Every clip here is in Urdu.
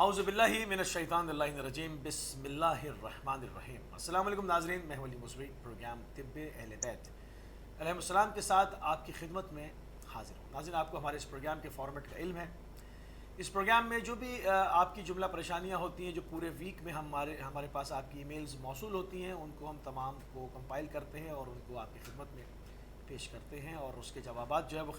اعوذ باللہ من الشیطان الرجیم بسم اللہ الرحمن الرحیم۔ السلام علیکم ناظرین، میں ولی مصری پروگرام طب اہل بیت علیہ السلام کے ساتھ آپ کی خدمت میں حاضر ہوں۔ ناظرین، آپ کو ہمارے اس پروگرام کے فارمیٹ کا علم ہے۔ اس پروگرام میں جو بھی آپ کی جملہ پریشانیاں ہوتی ہیں، جو پورے ویک میں ہمارے پاس آپ کی ای میلز موصول ہوتی ہیں، ان کو ہم تمام کو کمپائل کرتے ہیں اور ان کو آپ کی خدمت میں پیش کرتے ہیں، اور اس کے جوابات جو ہے وہ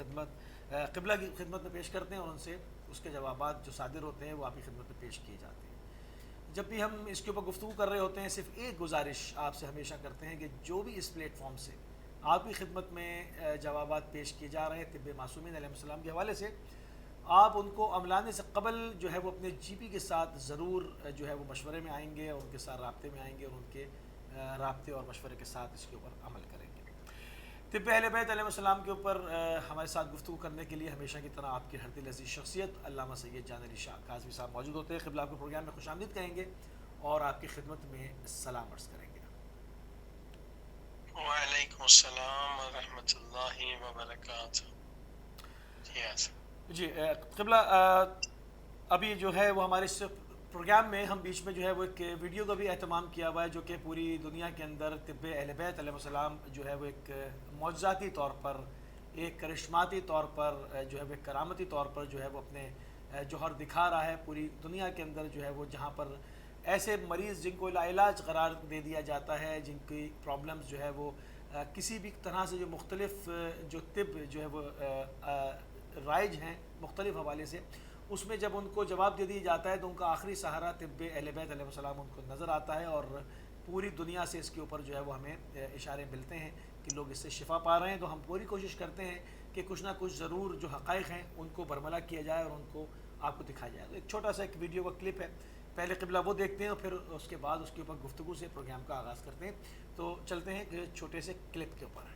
قبلہ کی خدمت میں پیش کرتے ہیں، اور ان سے اس کے جوابات جو صادر ہوتے ہیں وہ آپ کی خدمت میں پیش کیے جاتے ہیں۔ جب بھی ہم اس کے اوپر گفتگو کر رہے ہوتے ہیں، صرف ایک گزارش آپ سے ہمیشہ کرتے ہیں کہ جو بھی اس پلیٹ فارم سے آپ کی خدمت میں جوابات پیش کیے جا رہے ہیں طب معصومین علیہ السلام کے حوالے سے، آپ ان کو عملانے سے قبل جو ہے وہ اپنے جی پی کے ساتھ ضرور جو ہے وہ مشورے میں آئیں گے، اور ان کے ساتھ رابطے میں آئیں گے، اور ان کے رابطے اور مشورے کے ساتھ اس کے اوپر عمل کریں گے۔ طب اہل بیت علیہ السلام کے اوپر ہمارے ساتھ گفتگو کرنے کے لیے ہمیشہ کی طرح آپ کی ہر دل عزیز شخصیت علامہ سید جان علی شاہ کاظمی صاحب موجود ہوتے ہیں۔ قبلہ آپ کو پروگرام میں خوش آمدید کہیں گے اور آپ کی خدمت میں سلام عرض کریں گے۔ وعلیکم السلام ورحمۃ اللہ وبرکاتہ۔ جی قبلہ، ابھی جو ہے وہ ہمارے اس پروگرام میں ہم بیچ میں جو ہے وہ ایک ویڈیو کا بھی اہتمام کیا ہوا ہے، جو کہ پوری دنیا کے اندر طب اہل بیت علیہ السلام جو ہے وہ ایک معجزاتی طور پر، ایک کرشماتی طور پر جو ہے وہ ایک کرامتی طور پر جو ہے وہ اپنے جوہر دکھا رہا ہے پوری دنیا کے اندر، جو ہے وہ جہاں پر ایسے مریض جن کو لاعلاج قرار دے دیا جاتا ہے، جن کی پرابلمز جو ہے وہ کسی بھی طرح سے جو مختلف جو طب جو ہے وہ رائج ہیں مختلف حوالے سے، اس میں جب ان کو جواب دے دیا جاتا ہے تو ان کا آخری سہارا طب اہل بیت علیہ السلام ان کو نظر آتا ہے، اور پوری دنیا سے اس کے اوپر جو ہے وہ ہمیں اشارے ملتے ہیں کہ لوگ اس سے شفا پا رہے ہیں۔ تو ہم پوری کوشش کرتے ہیں کہ کچھ نہ کچھ ضرور جو حقائق ہیں ان کو برملا کیا جائے اور ان کو آپ کو دکھایا جائے۔ تو ایک چھوٹا سا ایک ویڈیو کا کلپ ہے، پہلے قبلہ وہ دیکھتے ہیں اور پھر اس کے بعد اس کے اوپر گفتگو سے پروگرام کا آغاز کرتے ہیں۔ تو چلتے ہیں کہ چھوٹے سے کلپ کے اوپر۔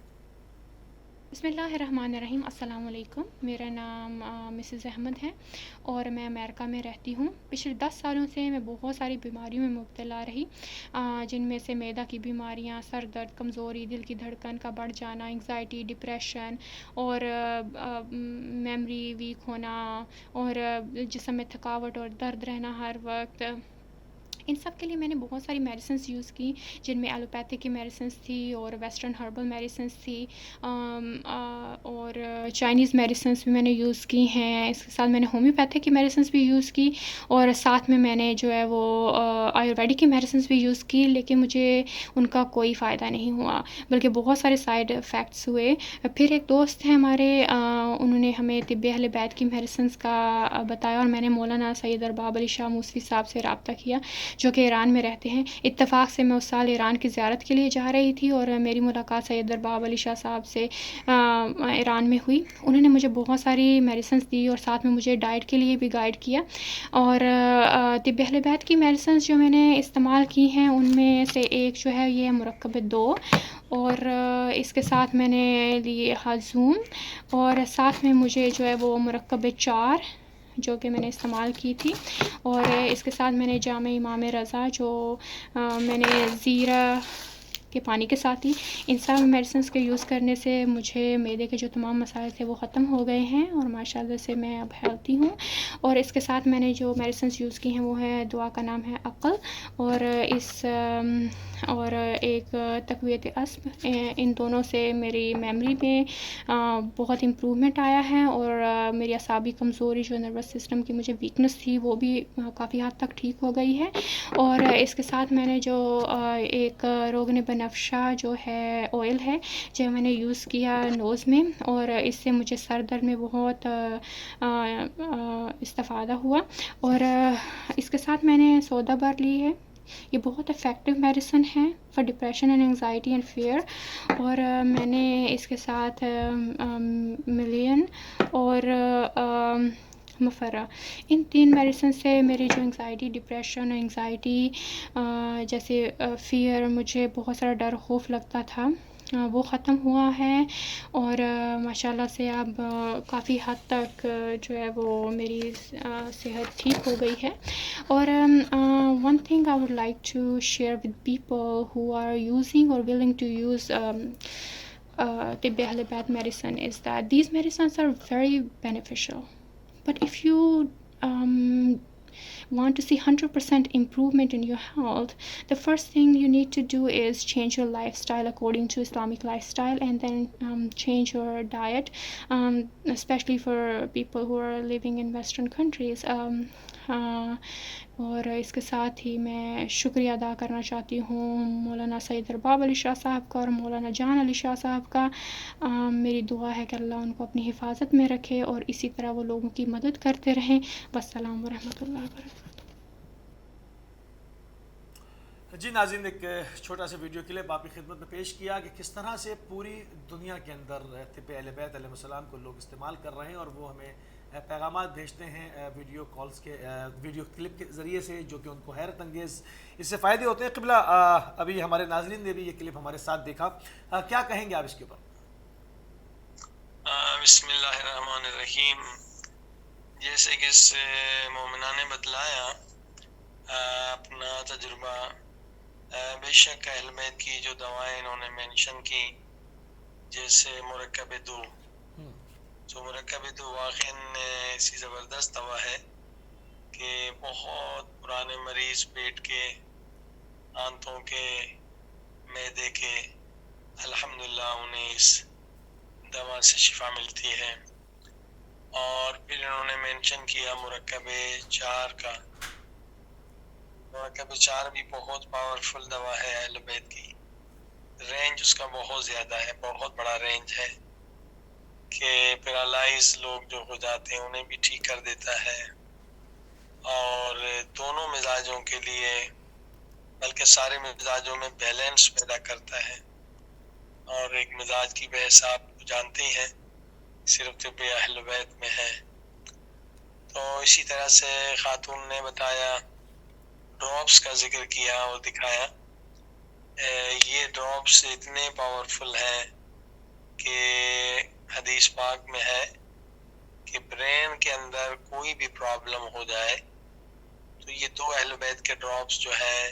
بسم اللہ الرحمن الرحیم۔ السلام علیکم، میرا نام مسز احمد ہے اور میں امریکہ میں رہتی ہوں۔ پچھلے 10 سالوں سے میں بہت ساری بیماریوں میں مبتلا رہی، جن میں سے معدہ کی بیماریاں، سر درد، کمزوری، دل کی دھڑکن کا بڑھ جانا، انگزائٹی، ڈپریشن اور میموری ویک ہونا، اور جسم میں تھکاوٹ اور درد رہنا ہر وقت۔ ان سب کے لیے میں نے بہت ساری میڈیسنس یوز کی، جن میں ایلوپیتھک کی میڈیسنس تھی اور ویسٹرن ہربل میڈیسنس تھی، اور چائنیز میڈیسنس بھی میں نے یوز کی ہیں۔ اس کے ساتھ میں نے ہومیوپیتھک کی میڈیسنس بھی یوز کی، اور ساتھ میں نے جو ہے وہ آیورویدک کی میڈیسنس بھی یوز کی، لیکن مجھے ان کا کوئی فائدہ نہیں ہوا، بلکہ بہت سارے سائیڈ افیکٹس ہوئے۔ پھر ایک دوست ہیں ہمارے، انہوں نے ہمیں طب اہل بیت کی میڈیسنس کا بتایا، اور میں نے مولانا سید ارباب علی شاہ موسوی صاحب سے رابطہ کیا، جو کہ ایران میں رہتے ہیں۔ اتفاق سے میں اس سال ایران کی زیارت کے لیے جا رہی تھی، اور میری ملاقات سید ارباب علی شاہ صاحب سے ایران میں ہوئی۔ انہوں نے مجھے بہت ساری میڈیسنس دی اور ساتھ میں مجھے ڈائٹ کے لیے بھی گائیڈ کیا، اور طب اہل بیت کی میڈیسنس جو میں نے استعمال کی ہیں ان میں سے ایک جو ہے یہ مرکب 2، اور اس کے ساتھ میں نے لی ہازوم، اور ساتھ میں مجھے جو ہے وہ مرکب 4 جو کہ میں نے استعمال کی تھی، اور اس کے ساتھ میں نے جامع امام رضا جو میں نے زیرہ کے پانی کے ساتھ ہی۔ ان سب میڈیسنس کے یوز کرنے سے مجھے معدے کے جو تمام مسائل تھے وہ ختم ہو گئے ہیں، اور ماشاءاللہ سے میں اب ہیلتھی ہوں۔ اور اس کے ساتھ میں نے جو میڈیسنس یوز کی ہیں وہ ہے، دعا کا نام ہے عقل، اور ایک تقویت عصب۔ ان دونوں سے میری میموری میں بہت امپرومنٹ آیا ہے، اور میری اعصابی کمزوری جو نروس سسٹم کی مجھے ویکنس تھی وہ بھی کافی حد تک ٹھیک ہو گئی ہے۔ اور اس کے ساتھ میں نے جو ایک روغن بنفشہ جو ہے آئل ہے، جو میں نے یوز کیا نوز میں، اور اس سے مجھے سر درد میں بہت استفادہ ہوا۔ اور اس کے ساتھ میں نے سودا بر لی ہے، یہ بہت افیکٹو میڈیسن ہے for depression and anxiety and fear. اور میں نے اس کے ساتھ ملین اور مفرہ، ان 3 میڈیسن سے میری جو انگزائٹی، ڈپریشن، انگزائٹی جیسے فیئر، مجھے بہت سارا ڈر خوف لگتا تھا، وہ ختم ہوا ہے، اور ماشاءاللہ سے اب کافی حد تک جو ہے وہ میری صحت ٹھیک ہو گئی ہے۔ اور one thing I would like to share with people who are using or willing to use طب اہل بیت medicine is that these medicines are very beneficial, but if you want to see 100% improvement in your health, the first thing you need to do is change your lifestyle according to Islamic lifestyle, and then change your diet, especially for people who are living in Western countries. اور اس کے ساتھ ہی میں شکریہ ادا کرنا چاہتی ہوں مولانا سید ارباب علی شاہ صاحب کا اور مولانا جان علی شاہ صاحب کا. میری دعا ہے کہ اللہ ان کو اپنی حفاظت میں رکھے اور اسی طرح وہ لوگوں کی مدد کرتے رہیں. والسلام ورحمۃ اللہ وبرکاتہ. جی ناظرین، ایک چھوٹا سا ویڈیو کلپ آپ کی خدمت میں پیش کیا کہ کس طرح سے پوری دنیا کے اندر طب اہل بیت علیہ السلام کو لوگ استعمال کر رہے ہیں، اور وہ ہمیں پیغامات بھیجتے ہیں ویڈیو کالز کے ویڈیو کلپ کے ذریعے سے، جو کہ ان کو حیرت انگیز اس سے فائدے ہوتے ہیں. قبلہ ابھی ہمارے ناظرین نے بھی یہ کلپ ہمارے ساتھ دیکھا، کیا کہیں گے آپ اس کے اوپر؟ بسم اللہ الرحمن الرحیم. جیسے کہ اس مومنہ نے بتلایا اپنا تجربہ، بے شک اہل بیت کی جو دوائیں انہوں نے مینشن کی، جیسے مرکب دو، تو مرکب دو واقعاً ایسی زبردست دوا ہے کہ بہت پرانے مریض پیٹ کے، آنتوں کے، معدے کے، الحمدللہ انہیں اس دوا سے شفا ملتی ہے. اور پھر انہوں نے مینشن کیا مرکب 4 کا. مرکب 4 بھی بہت پاورفل دوا ہے اہل بیت کی. رینج اس کا بہت زیادہ ہے، بہت بڑا رینج ہے کہ پیرالائز لوگ جو ہو جاتے ہیں انہیں بھی ٹھیک کر دیتا ہے، اور دونوں مزاجوں کے لیے بلکہ سارے مزاجوں میں بیلنس پیدا کرتا ہے. اور ایک مزاج کی بحث آپ جانتے ہی ہیں، صرف طب اہل بیت میں ہے. تو اسی طرح سے خاتون نے بتایا، ڈراپس کا ذکر کیا اور دکھایا. یہ ڈراپس اتنے پاورفل ہیں کہ حدیث پاک میں ہے کہ برین کے اندر کوئی بھی پرابلم ہو جائے تو یہ 2 اہل بیت کے ڈراپس جو ہیں،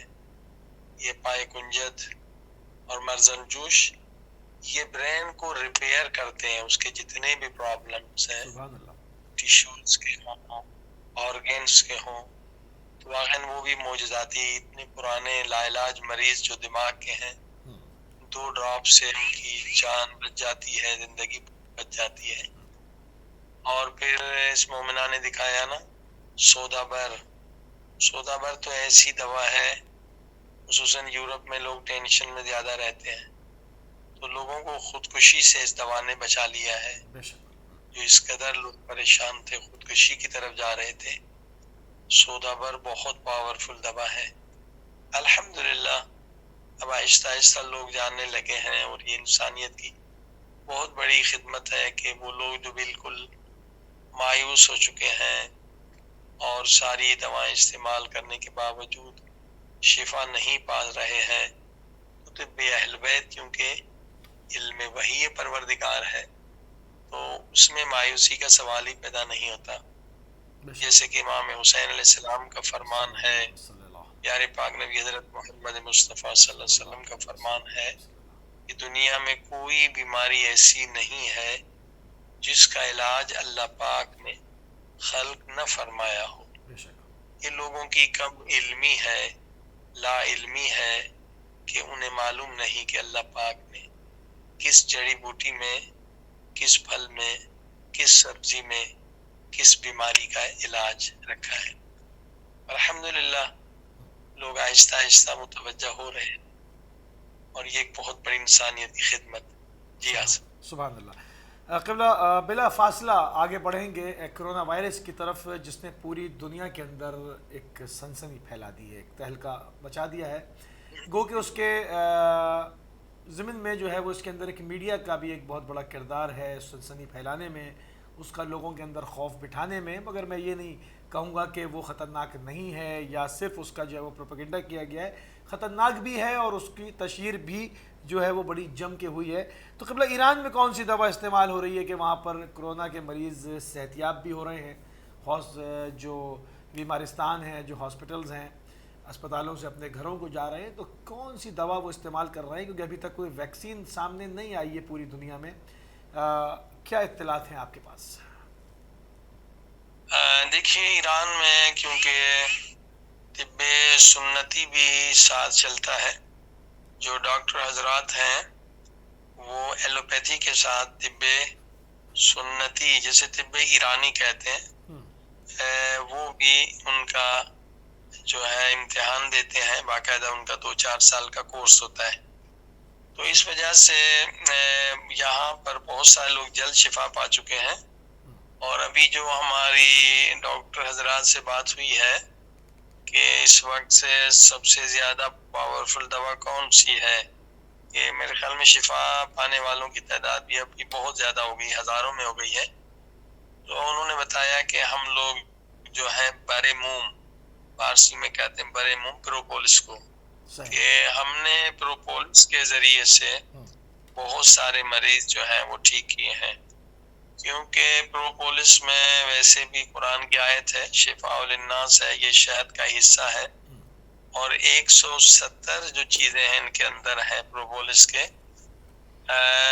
یہ پائے کنجد اور مرزن جوش، یہ برین کو ریپیئر کرتے ہیں، اس کے جتنے بھی پرابلمس ہیں، ٹیشوز کے ہوں، آرگنس کے ہوں. تو واقعاً وہ بھی معجزاتی، اتنے پرانے لاعلاج مریض جو دماغ کے ہیں، 2 ڈراپ سے ان کی جان بچ جاتی ہے، زندگی بچ جاتی ہے. اور پھر اس مومنہ نے دکھایا نا سودا بر. سودا بر تو ایسی دوا ہے، خصوصاً یورپ میں لوگ ٹینشن میں زیادہ رہتے ہیں، تو لوگوں کو خودکشی سے اس دوا نے بچا لیا ہے. جو اس قدر لوگ پریشان تھے، خودکشی کی طرف جا رہے تھے. سودا بر بہت پاورفل دوا ہے. الحمدللہ اب آہستہ آہستہ لوگ جاننے لگے ہیں، اور یہ انسانیت کی بہت بڑی خدمت ہے کہ وہ لوگ جو بالکل مایوس ہو چکے ہیں اور ساری دوائیں استعمال کرنے کے باوجود شفا نہیں پا رہے ہیں، تو طب اہل بیت کیونکہ علم وحی پروردگار ہے تو اس میں مایوسی کا سوال ہی پیدا نہیں ہوتا. جیسے کہ امام حسین علیہ السلام کا فرمان ہے، پیارے پاک نبی حضرت محمد مصطفیٰ صلی اللہ علیہ وسلم کا فرمان ہے کہ دنیا میں کوئی بیماری ایسی نہیں ہے جس کا علاج اللہ پاک نے خلق نہ فرمایا ہو. یہ لوگوں کی کم علمی ہے، لا علمی ہے کہ انہیں معلوم نہیں کہ اللہ پاک نے کس جڑی بوٹی میں، کس پھل میں، کس سبزی میں کس بیماری کا علاج رکھا ہے. الحمدللہ لوگ آہستہ آہستہ متوجہ ہو رہے ہیں، اور یہ ایک بہت بڑی انسانیت کی خدمت. جی ہاں سبحان اللہ. قبلہ بلا فاصلہ آگے بڑھیں گے کرونا وائرس کی طرف، جس نے پوری دنیا کے اندر ایک سنسنی پھیلا دی ہے، ایک تہلکہ مچا دیا ہے. گو کہ اس کے ضمن میں جو ہے وہ اس کے اندر ایک میڈیا کا بھی ایک بہت بڑا کردار ہے سنسنی پھیلانے میں، اس کا لوگوں کے اندر خوف بٹھانے میں. مگر میں یہ نہیں کہوں گا کہ وہ خطرناک نہیں ہے یا صرف اس کا جو ہے وہ پروپیگنڈا کیا گیا ہے، خطرناک بھی ہے اور اس کی تشہیر بھی جو ہے وہ بڑی جم کے ہوئی ہے. تو قبلہ ایران میں کون سی دوا استعمال ہو رہی ہے کہ وہاں پر کرونا کے مریض صحت یاب بھی ہو رہے ہیں، جو بیمارستان ہیں، جو ہاسپٹلز ہیں، اسپتالوں سے اپنے گھروں کو جا رہے ہیں، تو کون سی دوا وہ استعمال کر رہے ہیں؟ کیونکہ ابھی تک کوئی ویکسین سامنے نہیں آئی ہے پوری دنیا میں. کیا اطلاعات ہیں آپ کے پاس؟ دیکھیے ایران میں کیونکہ طب سنتی بھی ساتھ چلتا ہے، جو ڈاکٹر حضرات ہیں وہ ایلوپیتھی کے ساتھ طب سنتی جیسے طب ایرانی کہتے ہیں، وہ بھی ان کا جو ہے امتحان دیتے ہیں، باقاعدہ ان کا 2-4 سال کا کورس ہوتا ہے. تو اس وجہ سے یہاں پر بہت سارے لوگ جلد شفا پا چکے ہیں. اور ابھی جو ہماری ڈاکٹر حضرات سے بات ہوئی ہے کہ اس وقت سے سب سے زیادہ پاورفل دوا کون سی ہے، کہ میرے خیال میں شفا پانے والوں کی تعداد بھی اب بہت زیادہ ہو گئی، ہزاروں میں ہو گئی ہے. تو انہوں نے بتایا کہ ہم لوگ جو ہے برے موم، فارسی میں کہتے ہیں برے موم، پروپولس کو، کہ ہم نے پروپولس کے ذریعے سے بہت سارے مریض جو ہیں وہ ٹھیک کیے ہیں. کیونکہ پروپولس میں ویسے بھی قرآن کی آیت ہے، شفاء للناس ہے، یہ شہد کا حصہ ہے، اور 170 جو چیزیں ہیں ان کے اندر ہے پروپولس کے،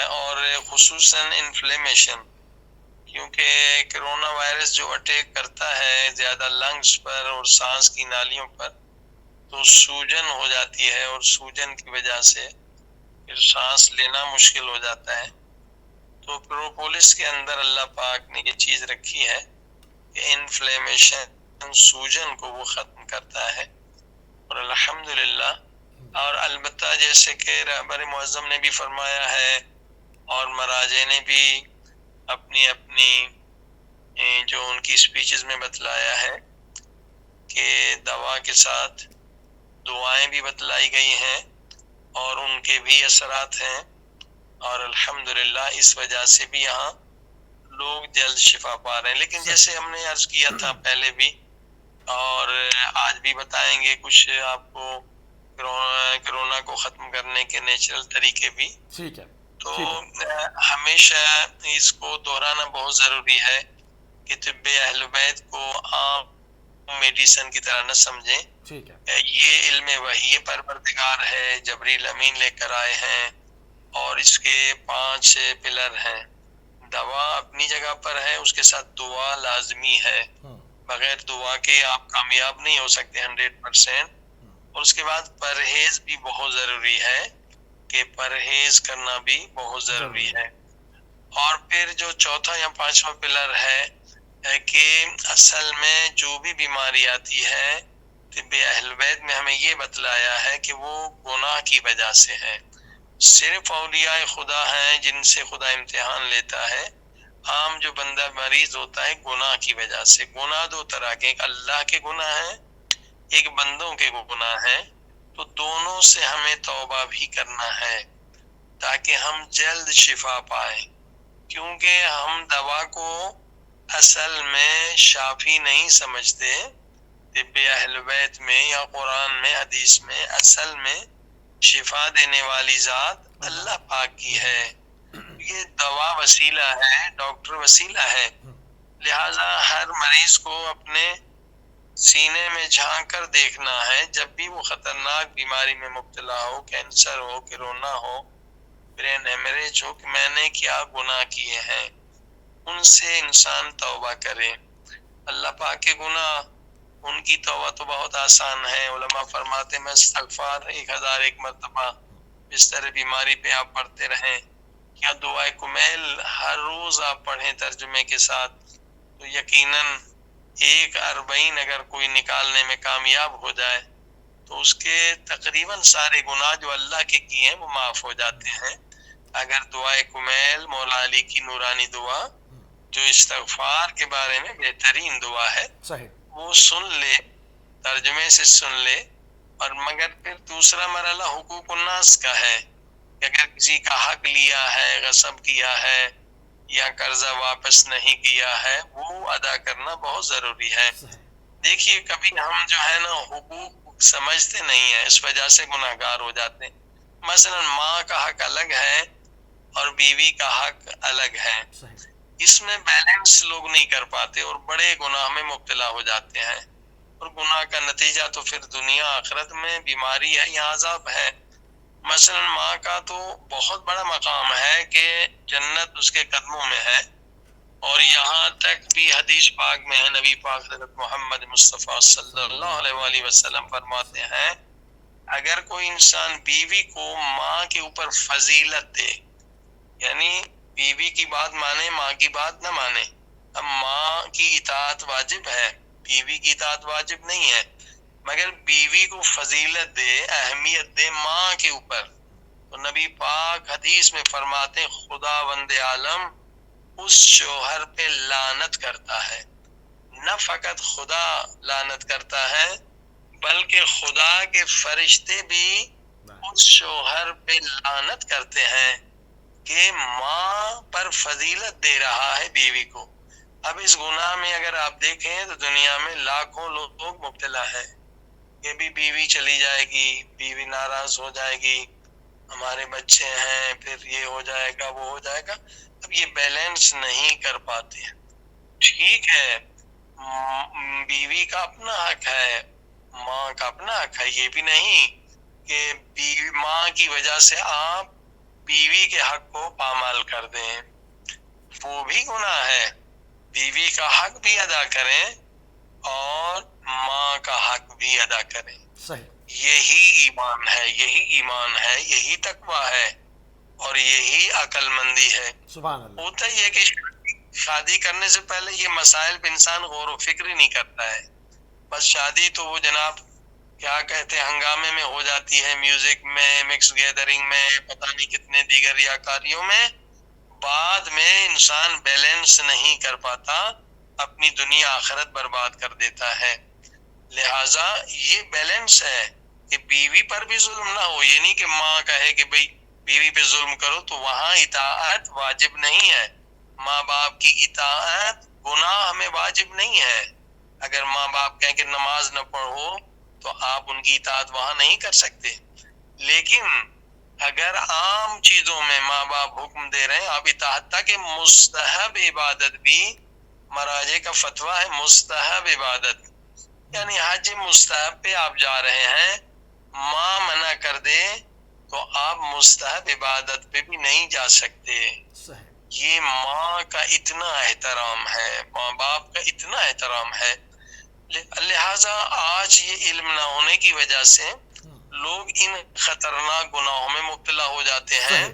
اور خصوصاً انفلیمیشن، کیونکہ کرونا وائرس جو اٹیک کرتا ہے زیادہ لنگز پر اور سانس کی نالیوں پر، تو سوجن ہو جاتی ہے، اور سوجن کی وجہ سے پھر سانس لینا مشکل ہو جاتا ہے. تو پروپولس کے اندر اللہ پاک نے یہ چیز رکھی ہے کہ انفلیمیشن، سوجن کو وہ ختم کرتا ہے. اور الحمدللہ، اور البتہ جیسے کہ رہبر معظم نے بھی فرمایا ہے اور مراجع نے بھی اپنی جو ان کی سپیچز میں بتلایا ہے کہ دوا کے ساتھ دعائیں بھی بتلائی گئی ہیں اور ان کے بھی اثرات ہیں. اور الحمدللہ اس وجہ سے بھی یہاں لوگ جلد شفا پا رہے ہیں. لیکن جیسے ہم نے عرض کیا تھا پہلے بھی اور آج بھی بتائیں گے کچھ آپ کو کرونا کو ختم کرنے کے نیچرل طریقے بھی. ٹھیک ہے. تو ہمیشہ اس کو دہرانا بہت ضروری ہے کہ طب اہل بیت کو عام میڈیسن کی طرح نہ سمجھیں. ٹھیک ہے. یہ علم وحی پروردگار ہے، جبریل امین لے کر آئے ہیں، اور اس کے 5 پلر ہیں. دوا اپنی جگہ پر ہے، اس کے ساتھ دعا لازمی ہے، بغیر دعا کے آپ کامیاب نہیں ہو سکتے 100%. اور اس کے بعد پرہیز بھی بہت ضروری ہے، کہ پرہیز کرنا بھی بہت ضروری ہے. اور پھر جو چوتھا یا 5واں پلر ہے کہ اصل میں جو بھی بیماری آتی ہے طب اہل بیت میں ہمیں یہ بتلایا ہے کہ وہ گناہ کی وجہ سے ہے. صرف اولیاء خدا ہیں جن سے خدا امتحان لیتا ہے. عام جو بندہ مریض ہوتا ہے گناہ کی وجہ سے. گناہ 2 طرح کے، ایک اللہ کے گناہ ہیں، ایک بندوں کے گناہ ہیں. تو دونوں سے ہمیں توبہ بھی کرنا ہے تاکہ ہم جلد شفا پائیں. کیونکہ ہم دوا کو اصل میں شافی نہیں سمجھتے. طب اہل بیت میں یا قرآن میں حدیث میں اصل میں شفا دینے والی ذات اللہ پاک کی ہے. یہ دوا وسیلہ ہے، ڈاکٹر وسیلہ ہے. لہٰذا ہر مریض کو اپنے سینے میں جھانک کر دیکھنا ہے جب بھی وہ خطرناک بیماری میں مبتلا ہو، کینسر ہو، کرونا ہو، برین ہیمریج ہو، کہ میں نے کیا گناہ کیے ہیں. ان سے انسان توبہ کرے. اللہ پاک کے گناہ، ان کی توبہ تو بہت آسان ہے. علماء فرماتے ہیں استغفار 1001 مرتبہ بستر بیماری پہ آپ پڑھتے رہیں، یا دعائے کمیل ہر روز آپ پڑھیں ترجمے کے ساتھ، تو یقیناً 1/40 اگر کوئی نکالنے میں کامیاب ہو جائے تو اس کے تقریباً سارے گناہ جو اللہ کے کیے ہیں وہ معاف ہو جاتے ہیں. اگر دعائے کمیل مولا علی کی نورانی دعا جو استغفار کے بارے میں بہترین دعا ہے، صحیح، وہ سن لے، ترجمے سے سن لے. اور مگر پھر دوسرا مرحلہ حقوق الناس کا ہے کہ اگر کسی کا حق لیا ہے، غصب کیا ہے یا قرضہ واپس نہیں کیا ہے، وہ ادا کرنا بہت ضروری ہے. دیکھیے کبھی ہم جو ہے نا حقوق سمجھتے نہیں ہیں، اس وجہ سے گناہ گار ہو جاتے ہیں. مثلا ماں کا حق الگ ہے اور بیوی کا حق الگ ہے. اس میں بیلنس لوگ نہیں کر پاتے اور بڑے گناہ میں مبتلا ہو جاتے ہیں، اور گناہ کا نتیجہ تو پھر دنیا آخرت میں بیماری ہے یا عذاب ہے. مثلا ماں کا تو بہت بڑا مقام ہے کہ جنت اس کے قدموں میں ہے، اور یہاں تک بھی حدیث پاک میں ہے، نبی پاک حضرت محمد مصطفیٰ صلی اللہ علیہ وآلہ وسلم فرماتے ہیں اگر کوئی انسان بیوی کو ماں کے اوپر فضیلت دے، یعنی بیوی کی بات مانے، ماں کی بات نہ مانے. اب ماں کی اطاعت واجب ہے، بیوی کی اطاعت واجب نہیں ہے، مگر بیوی کو فضیلت دے، اہمیت دے ماں کے اوپر، تو نبی پاک حدیث میں فرماتے ہیں خدا وند عالم اس شوہر پہ لعنت کرتا ہے. نہ فقط خدا لعنت کرتا ہے بلکہ خدا کے فرشتے بھی اس شوہر پہ لعنت کرتے ہیں کہ ماں پر فضیلت دے رہا ہے بیوی کو. اب اس گناہ میں اگر آپ دیکھیں تو دنیا میں لاکھوں لوگ مبتلا ہے کہ بھی بیوی چلی جائے گی، بیوی ناراض ہو جائے گی، ہمارے بچے ہیں، پھر یہ ہو جائے گا، وہ ہو جائے گا. اب یہ بیلنس نہیں کر پاتے ہیں. ٹھیک ہے بیوی کا اپنا حق ہے، ماں کا اپنا حق ہے، یہ بھی نہیں کہ بیوی ماں کی وجہ سے آپ بیوی کے حق کو پامال کر دیں، وہ بھی گناہ ہے. بیوی کا حق بھی ادا کریں اور ماں کا حق بھی ادا کریں. صحیح. یہی ایمان ہے، یہی ایمان ہے، یہی تقویٰ ہے اور یہی عقل مندی ہے. سبحان اللہ. ہوتا یہ کہ شادی کرنے سے پہلے یہ مسائل پہ انسان غور و فکر ہی نہیں کرتا ہے. بس شادی تو وہ جناب کیا کہتے ہیں ہنگامے میں ہو جاتی ہے، میوزک میں، مکس گیدرنگ میں، پتہ نہیں کتنے دیگر ریاکاریوں میں. بعد میں انسان بیلنس نہیں کر پاتا، اپنی دنیا آخرت برباد کر دیتا ہے. لہٰذا یہ بیلنس ہے کہ بیوی پر بھی ظلم نہ ہو. یہ نہیں کہ ماں کہے کہ بھئی بیوی پہ ظلم کرو، تو وہاں اطاعت واجب نہیں ہے. ماں باپ کی اطاعت گناہ ہمیں واجب نہیں ہے. اگر ماں باپ کہیں کہ نماز نہ پڑھو تو آپ ان کی اطاعت وہاں نہیں کر سکتے. لیکن اگر عام چیزوں میں ماں باپ حکم دے رہے ہیں آپ اطاعت، تاکہ مستحب عبادت بھی، مراجع کا فتویٰ ہے مستحب عبادت، یعنی حج مستحب پہ آپ جا رہے ہیں، ماں منع کر دے تو آپ مستحب عبادت پہ بھی نہیں جا سکتے. صحیح. یہ ماں کا اتنا احترام ہے، ماں باپ کا اتنا احترام ہے. لہٰذا آج یہ علم نہ ہونے کی وجہ سے لوگ ان خطرناک گناہوں میں مبتلا ہو جاتے ہیں،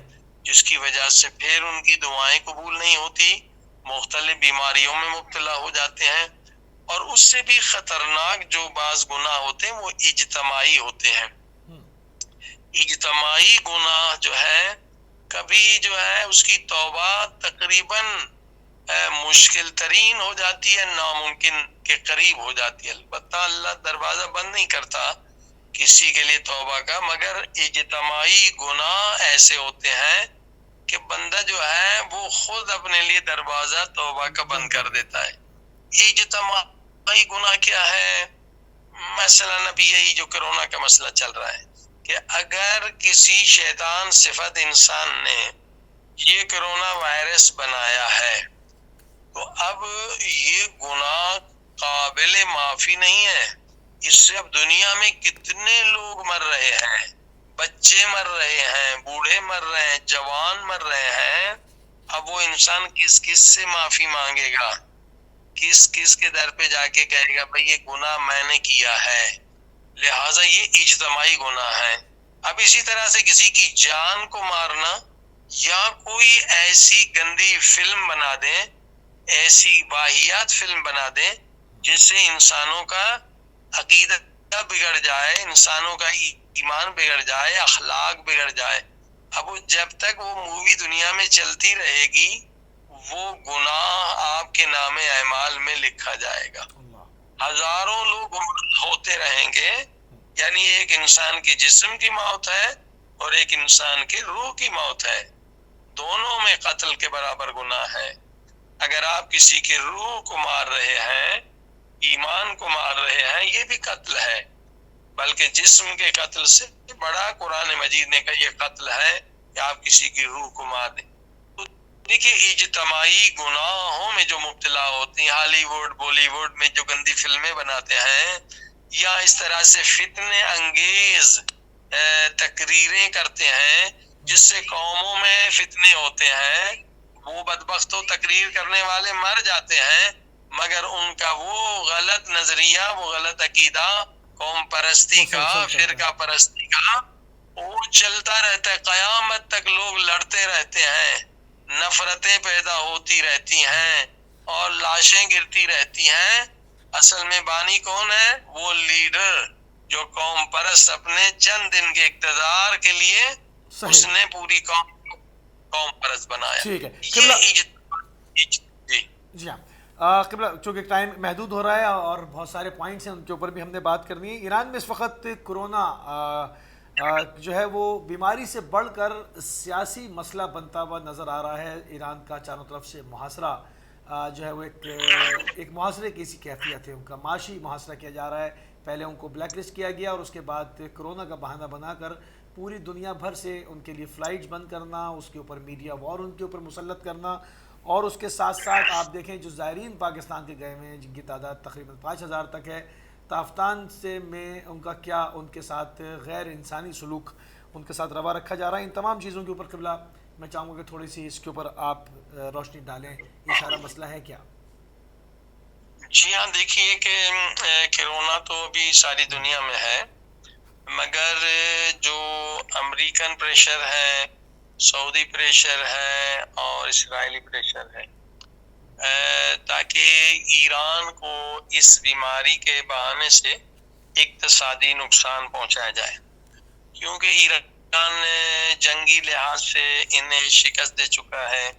جس کی وجہ سے پھر ان کی دعائیں قبول نہیں ہوتی، مختلف بیماریوں میں مبتلا ہو جاتے ہیں. اور اس سے بھی خطرناک جو بعض گناہ ہوتے ہیں وہ اجتماعی ہوتے ہیں. اجتماعی گناہ جو ہے کبھی جو ہے اس کی توبہ تقریباً مشکل ترین ہو جاتی ہے، ناممکن کے قریب ہو جاتی ہے. البتہ اللہ دروازہ بند نہیں کرتا کسی کے لیے توبہ کا، مگر اجتماعی گناہ ایسے ہوتے ہیں کہ بندہ جو ہے وہ خود اپنے لیے دروازہ توبہ کا بند کر دیتا ہے. اجتماعی گناہ کیا ہے؟ مثلاً ابھی یہی جو کرونا کا مسئلہ چل رہا ہے کہ اگر کسی شیطان صفت انسان نے یہ کرونا وائرس بنایا ہے تو اب یہ گناہ قابل معافی نہیں ہے. اس سے اب دنیا میں کتنے لوگ مر رہے ہیں، بچے مر رہے ہیں، بوڑھے مر رہے ہیں، جوان مر رہے ہیں. اب وہ انسان کس کس سے معافی مانگے گا، کس کس کے در پہ جا کے کہے گا بھئی یہ گناہ میں نے کیا ہے. لہٰذا یہ اجتماعی گناہ ہے. اب اسی طرح سے کسی کی جان کو مارنا یا کوئی ایسی گندی فلم بنا دیں، ایسی واہیات فلم بنا دیں جس سے انسانوں کا عقیدہ بگڑ جائے، انسانوں کا ایمان بگڑ جائے، اخلاق بگڑ جائے. اب وہ جب تک وہ مووی دنیا میں چلتی رہے گی وہ گناہ آپ کے نام اعمال میں لکھا جائے گا. ہزاروں لوگ ہوتے رہیں گے، یعنی ایک انسان کے جسم کی موت ہے اور ایک انسان کے روح کی موت ہے، دونوں میں قتل کے برابر گناہ ہے. اگر آپ کسی کے روح کو مار رہے ہیں، ایمان کو مار رہے ہیں، یہ بھی قتل ہے، بلکہ جسم کے قتل سے بڑا قرآن مجید نے کہا یہ قتل ہے کہ آپ کسی کی روح کو مار دیں. دیکھیے اجتماعی گناہوں میں جو مبتلا ہوتے ہیں، ہالی ووڈ بالی ووڈ میں جو گندی فلمیں بناتے ہیں یا اس طرح سے فتنے انگیز تقریریں کرتے ہیں جس سے قوموں میں فتنے ہوتے ہیں، وہ بدبخت وقت و تقریر کرنے والے مر جاتے ہیں، مگر ان کا وہ غلط نظریہ، وہ غلط عقیدہ قوم پرستی کا، فرقہ پرستی کا، وہ چلتا رہتا ہے، قیامت تک لوگ لڑتے رہتے ہیں، نفرتیں پیدا ہوتی رہتی ہیں اور لاشیں گرتی رہتی ہیں۔ اصل میں بانی کون ہے؟ وہ لیڈر جو قوم پرست اپنے چند دن کے اقتدار کے لیے اس نے پوری قوم پرست بنایا۔ ٹھیک ہے جی ہاں قبلہ، چونکہ ٹائم محدود ہو رہا ہے اور بہت سارے پوائنٹس ہیں ان کے اوپر بھی ہم نے بات کرنی ہے۔ ایران میں اس وقت کرونا جو ہے وہ بیماری سے بڑھ کر سیاسی مسئلہ بنتا ہوا نظر آ رہا ہے۔ ایران کا چاروں طرف سے محاصرہ جو ہے وہ ایک محاصرے کی سی کیفیت ہے، ان کا معاشی محاصرہ کیا جا رہا ہے۔ پہلے ان کو بلیک لسٹ کیا گیا اور اس کے بعد کرونا کا بہانہ بنا کر پوری دنیا بھر سے ان کے لیے فلائٹس بند کرنا، اس کے اوپر میڈیا وار ان کے اوپر مسلط کرنا، اور اس کے ساتھ ساتھ آپ دیکھیں جو زائرین پاکستان کے گئے ہوئے ہیں جن کی تعداد تقریباً 5000 تک ہے، تافتان سے میں ان کا کیا ان کے ساتھ غیر انسانی سلوک ان کے ساتھ روا رکھا جا رہا ہے۔ ان تمام چیزوں کے اوپر قبلہ میں چاہوں گا کہ تھوڑی سی اس کے اوپر آپ روشنی ڈالیں، یہ سارا مسئلہ ہے کیا؟ جی ہاں، دیکھیے کہ کرونا تو ابھی ساری دنیا میں ہے، مگر جو امریکن پریشر ہے، سعودی پریشر ہے اور اسرائیلی پریشر ہے تاکہ ایران کو اس بیماری کے بہانے سے اقتصادی نقصان پہنچایا جائے، کیونکہ ایران جنگی لحاظ سے انہیں شکست دے چکا ہے،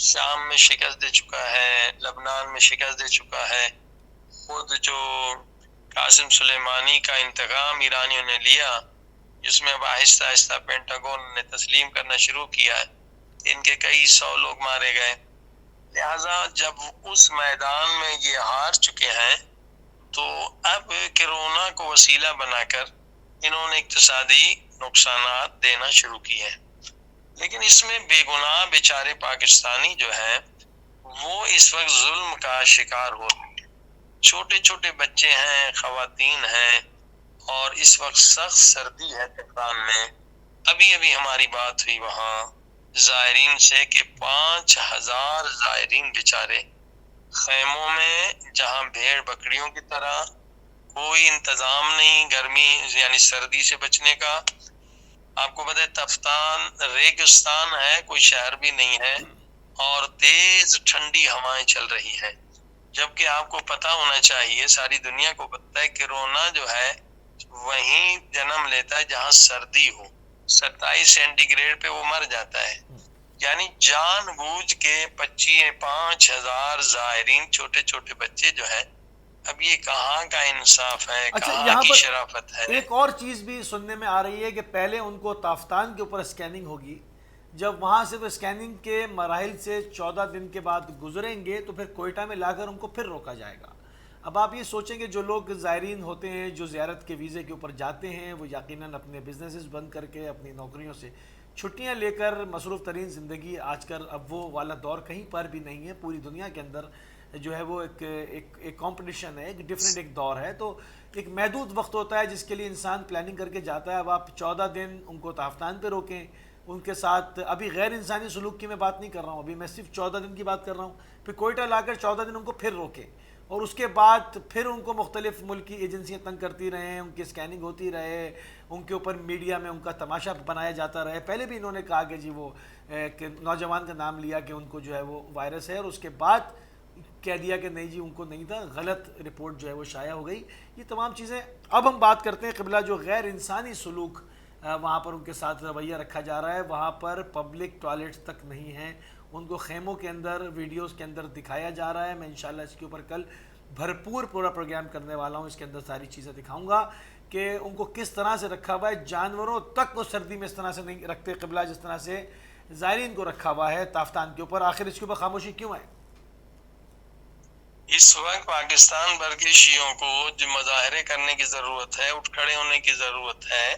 شام میں شکست دے چکا ہے، لبنان میں شکست دے چکا ہے۔ خود جو قاسم سلیمانی کا انتقام ایرانیوں نے لیا، جس میں آہستہ آہستہ پینٹاگون نے تسلیم کرنا شروع کیا ہے، ان کے کئی 100 لوگ مارے گئے۔ لہٰذا جب اس میدان میں یہ ہار چکے ہیں تو اب کرونا کو وسیلہ بنا کر انہوں نے اقتصادی نقصانات دینا شروع کیے ہیں، لیکن اس میں بے گناہ بیچارے پاکستانی جو ہیں وہ اس وقت ظلم کا شکار ہو رہے ہیں۔ چھوٹے چھوٹے بچے ہیں، خواتین ہیں، اور اس وقت سخت سردی ہے تہران میں۔ ابھی ہماری بات ہوئی وہاں زائرین سے کہ 5000 زائرین بیچارے خیموں میں، جہاں بھیڑ بکریوں کی طرح، کوئی انتظام نہیں گرمی یعنی سردی سے بچنے کا۔ آپ کو پتہ ہے تفتان ریگستان ہے، کوئی شہر بھی نہیں ہے، اور تیز ٹھنڈی ہوائیں چل رہی ہیں، جبکہ آپ کو پتہ ہونا چاہیے، ساری دنیا کو پتہ ہے کرونا جو ہے وہیں جنم لیتا ہے جہاں سردی ہو، 27 سینٹی گریڈ پہ وہ مر جاتا ہے۔ یعنی جان بوجھ کے 5000 زائرین چھوٹے چھوٹے بچے جو ہے، اب یہ کہاں کا انصاف ہے، کہاں کی شرافت ہے۔ ایک اور چیز بھی سننے میں آ رہی ہے کہ پہلے ان کو تافتان کے اوپر اسکیننگ ہوگی، جب وہاں سے وہ اسکیننگ کے مراحل سے 14 دن کے بعد گزریں گے تو پھر کوئٹہ میں لا کر ان کو پھر روکا جائے گا۔ اب آپ یہ سوچیں کہ جو لوگ زائرین ہوتے ہیں جو زیارت کے ویزے کے اوپر جاتے ہیں، وہ یقیناً اپنے بزنسز بند کر کے اپنی نوکریوں سے چھٹیاں لے کر مصروف ترین زندگی آج کر، اب وہ والا دور کہیں پر بھی نہیں ہے پوری دنیا کے اندر، جو ہے وہ ایک کمپٹیشن ہے، ایک ڈیفرنٹ ایک دور ہے، تو ایک محدود وقت ہوتا ہے جس کے لیے انسان پلاننگ کر کے جاتا ہے۔ اب آپ 14 دن ان کو تافتان پہ روکیں، ان کے ساتھ ابھی غیر انسانی سلوک کی میں بات نہیں کر رہا ہوں، ابھی میں صرف 14 دن کی بات کر رہا ہوں، پھر کوئٹہ لا کر 14 دن ان کو پھر روکیں، اور اس کے بعد پھر ان کو مختلف ملکی ایجنسیاں تنگ کرتی رہیں، ان کی اسکیننگ ہوتی رہے، ان کے اوپر میڈیا میں ان کا تماشا بنایا جاتا رہے۔ پہلے بھی انہوں نے کہا کہ جی وہ کہ نوجوان کا نام لیا کہ ان کو جو ہے وہ وائرس ہے، اور اس کے بعد کہہ دیا کہ نہیں جی ان کو نہیں تھا، غلط رپورٹ جو ہے وہ شائع ہو گئی۔ یہ تمام چیزیں اب ہم بات کرتے ہیں قبلہ جو غیر انسانی سلوک وہاں پر ان کے ساتھ رویہ رکھا جا رہا ہے، وہاں پر پبلک ٹوائلٹس تک نہیں ہیں، ان کو خیموں کے اندر ویڈیوز کے اندر دکھایا جا رہا ہے۔ میں انشاءاللہ اس کے اوپر کل بھرپور پورا پروگرام کرنے والا ہوں، اس کے اندر ساری چیزیں دکھاؤں گا کہ ان کو کس طرح سے رکھا ہوا ہے، جانوروں تک وہ سردی میں اس طرح سے نہیں رکھتے قبلہ جس طرح سے زائرین کو رکھا ہوا ہے تافتان کے اوپر۔ آخر اس کے اوپر خاموشی کیوں ہے؟ اس وقت پاکستان بھر کے شیعوں کو جو مظاہرے کرنے کی ضرورت ہے، اٹھ کھڑے ہونے کی ضرورت ہے۔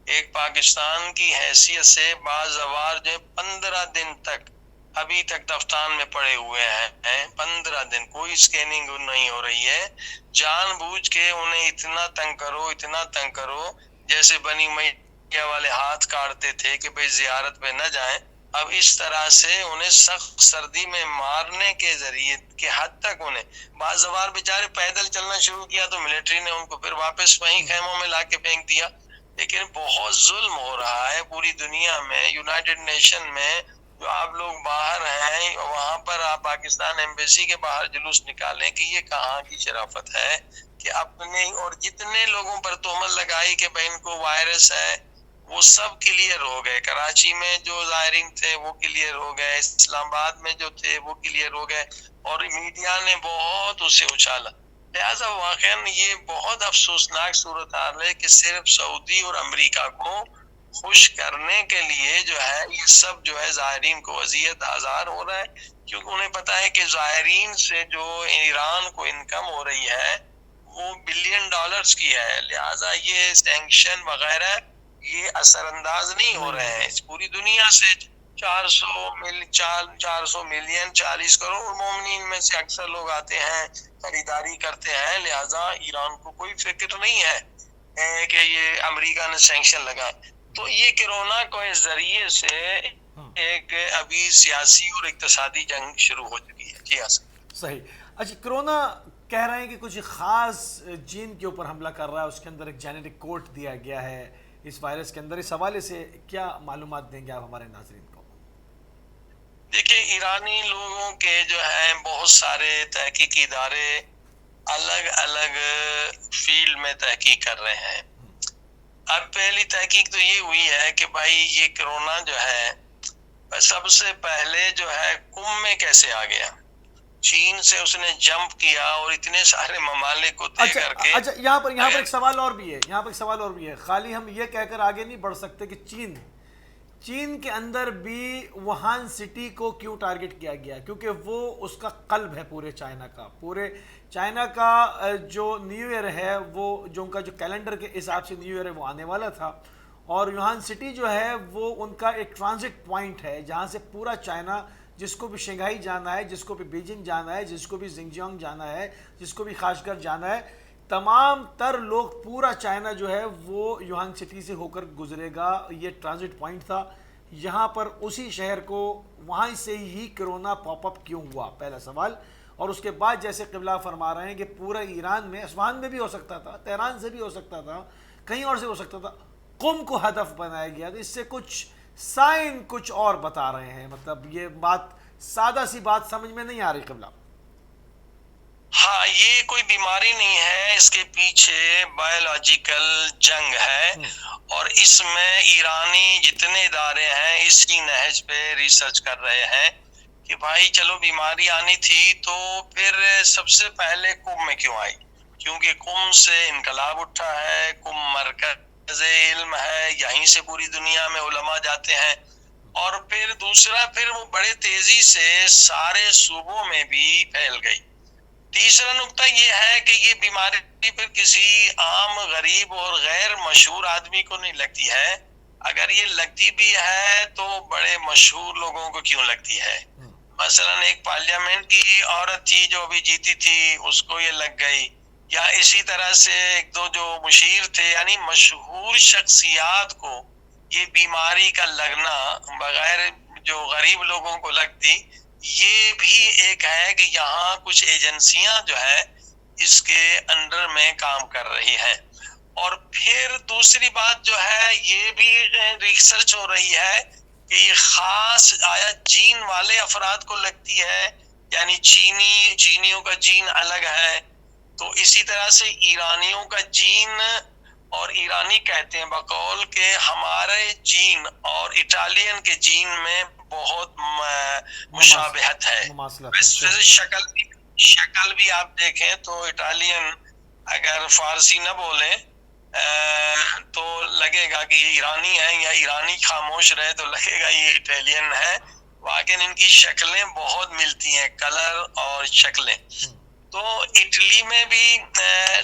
ایک پاکستان کی حیثیت سے بازوار جو 15 دن تک ابھی تک تفتان میں پڑے ہوئے ہیں، 15 دن کوئی اسکیننگ نہیں ہو رہی ہے۔ جان بوجھ کے انہیں اتنا تنگ کرو جیسے بنی امیہ والے ہاتھ کاٹتے تھے کہ بھئی زیارت پہ نہ جائیں، اب اس طرح سے انہیں سخت سردی میں مارنے کے ذریعے کے حد تک انہیں بعض زوار بیچارے پیدل چلنا شروع کیا تو ملٹری نے ان کو پھر واپس وہیں خیموں میں لا کے پھینک دیا. لیکن بہت ظلم ہو رہا ہے پوری دنیا میں. یونائٹڈ نیشن میں جو آپ لوگ باہر ہیں وہاں پر آپ پاکستان ایمبیسی کے باہر جلوس نکالیں کہ یہ کہاں کی شرافت ہے کہ اپنے اور جتنے لوگوں پر تہمت لگائی کہ بھائی ان کو وائرس ہے وہ سب کلیئر ہو گئے. کراچی میں جو زائرین تھے وہ کلیئر ہو گئے, اسلام آباد میں جو تھے وہ کلیئر ہو گئے, اور میڈیا نے بہت اسے اچھالا. لہٰذا واقعاً یہ بہت افسوسناک صورتحال ہے کہ صرف سعودی اور امریکہ کو خوش کرنے کے لیے جو ہے یہ سب جو ہے زائرین کو اذیت آزار ہو رہا ہے, کیونکہ انہیں پتا ہے کہ زائرین سے جو ایران کو انکم ہو رہی ہے وہ بلین ڈالرز کی ہے. لہٰذا یہ سینکشن وغیرہ یہ اثر انداز نہیں ہو رہے ہیں. پوری دنیا سے 400 ملین 40 کروڑ مومنین میں سے اکثر لوگ آتے ہیں, خریداری کرتے ہیں. لہٰذا ایران کو کوئی فکر نہیں ہے کہ یہ امریکہ نے سینکشن لگائے. تو یہ کرونا کو اس ذریعے سے ایک ابھی سیاسی اور اقتصادی جنگ شروع ہو چکی ہے. جی ہاں صحیح. اچھا, کرونا کہہ رہے ہیں کہ کچھ خاص جین کے اوپر حملہ کر رہا ہے, اس کے اندر ایک جینیٹک کوڈ دیا گیا ہے اس وائرس کے اندر. اس حوالے سے کیا معلومات دیں گے آپ ہمارے ناظرین کو؟ دیکھیں, ایرانی لوگوں کے جو ہیں بہت سارے تحقیقی ادارے الگ الگ فیلڈ میں تحقیق کر رہے ہیں. اب پہلی تحقیق تو یہ ہوئی ہے کہ بھائی یہ کرونا جو ہے سب سے پہلے جو ہے کم میں کیسے آ گیا. چین سے اس نے جمپ کیا اور اتنے سارے ممالک کو طے کر کے. اچھا, یہاں پر ایک سوال اور بھی ہے. خالی ہم یہ کہہ کر آگے نہیں بڑھ سکتے کہ چین کے اندر بھی ووہان سٹی کو کیوں ٹارگٹ کیا گیا, کیونکہ وہ اس کا قلب ہے پورے چائنا کا جو نیو ایئر ہے, وہ جو ان کا جو کیلنڈر کے حساب سے نیو ایئر ہے وہ آنے والا تھا, اور ووہان سٹی جو ہے وہ ان کا ایک ٹرانزٹ پوائنٹ ہے جہاں سے پورا چائنا, جس کو بھی شنگھائی جانا ہے, جس کو بھی بیجنگ جانا ہے, جس کو بھی زنگجیانگ جانا ہے, جس کو بھی خاشگر جانا ہے, تمام تر لوگ پورا چائنا جو ہے وہ ووہان سٹی سے ہو کر گزرے گا. یہ ٹرانزٹ پوائنٹ تھا. یہاں پر اسی شہر کو وہاں سے ہی کرونا پاپ اپ کیوں ہوا, پہلا سوال. اور اس کے بعد جیسے قبلہ فرما رہے ہیں کہ پورا ایران میں, اصفہان میں بھی ہو سکتا تھا, تہران سے بھی ہو سکتا تھا, کہیں اور سے ہو سکتا تھا, قم کو ہدف بنایا گیا. تو اس سے کچھ سائن کچھ اور بتا رہے ہیں. مطلب یہ بات سادہ سی بات سمجھ میں نہیں آ رہی قبلہ. ہاں, یہ کوئی بیماری نہیں ہے, اس کے پیچھے بایولوجیکل جنگ ہے, اور اس میں ایرانی جتنے ادارے ہیں اسی نہج پہ ریسرچ کر رہے ہیں کہ بھائی چلو بیماری آنی تھی تو پھر سب سے پہلے قم میں کیوں آئی, کیونکہ قم سے انقلاب اٹھا ہے, قم مرکز علم ہے, یہیں سے پوری دنیا میں علماء جاتے ہیں, اور پھر دوسرا پھر وہ بڑے تیزی سے سارے صوبوں میں بھی پھیل گئی. تیسرا نقطہ یہ ہے کہ یہ بیماری پھر کسی عام غریب اور غیر مشہور آدمی کو نہیں لگتی ہے. اگر یہ لگتی بھی ہے تو بڑے مشہور لوگوں کو کیوں لگتی ہے. مثلا ایک پارلیمنٹ کی عورت تھی جو ابھی جیتی تھی, اس کو یہ لگ گئی, یا اسی طرح سے ایک دو جو مشیر تھے, یعنی مشہور شخصیات کو یہ بیماری کا لگنا بغیر جو غریب لوگوں کو لگتی. یہ بھی ایک ہے کہ یہاں کچھ ایجنسیاں جو ہے اس کے انڈر میں کام کر رہی ہیں. اور پھر دوسری بات جو ہے یہ بھی ریسرچ ہو رہی ہے کہ یہ خاص آیا جین والے افراد کو لگتی ہے, یعنی چینیوں کا جین الگ ہے, تو اسی طرح سے ایرانیوں کا جین, اور ایرانی کہتے ہیں بقول کہ ہمارے جین اور اٹالین کے جین میں بہت مشابہت ہے. ویسے شکل بھی آپ دیکھیں تو اٹالین اگر فارسی نہ بولیں تو لگے گا کہ یہ ایرانی ہے, یا ایرانی خاموش رہے تو لگے گا یہ اٹالین ہے. واقعی ان کی شکلیں بہت ملتی ہیں, کلر اور شکلیں. تو اٹلی میں بھی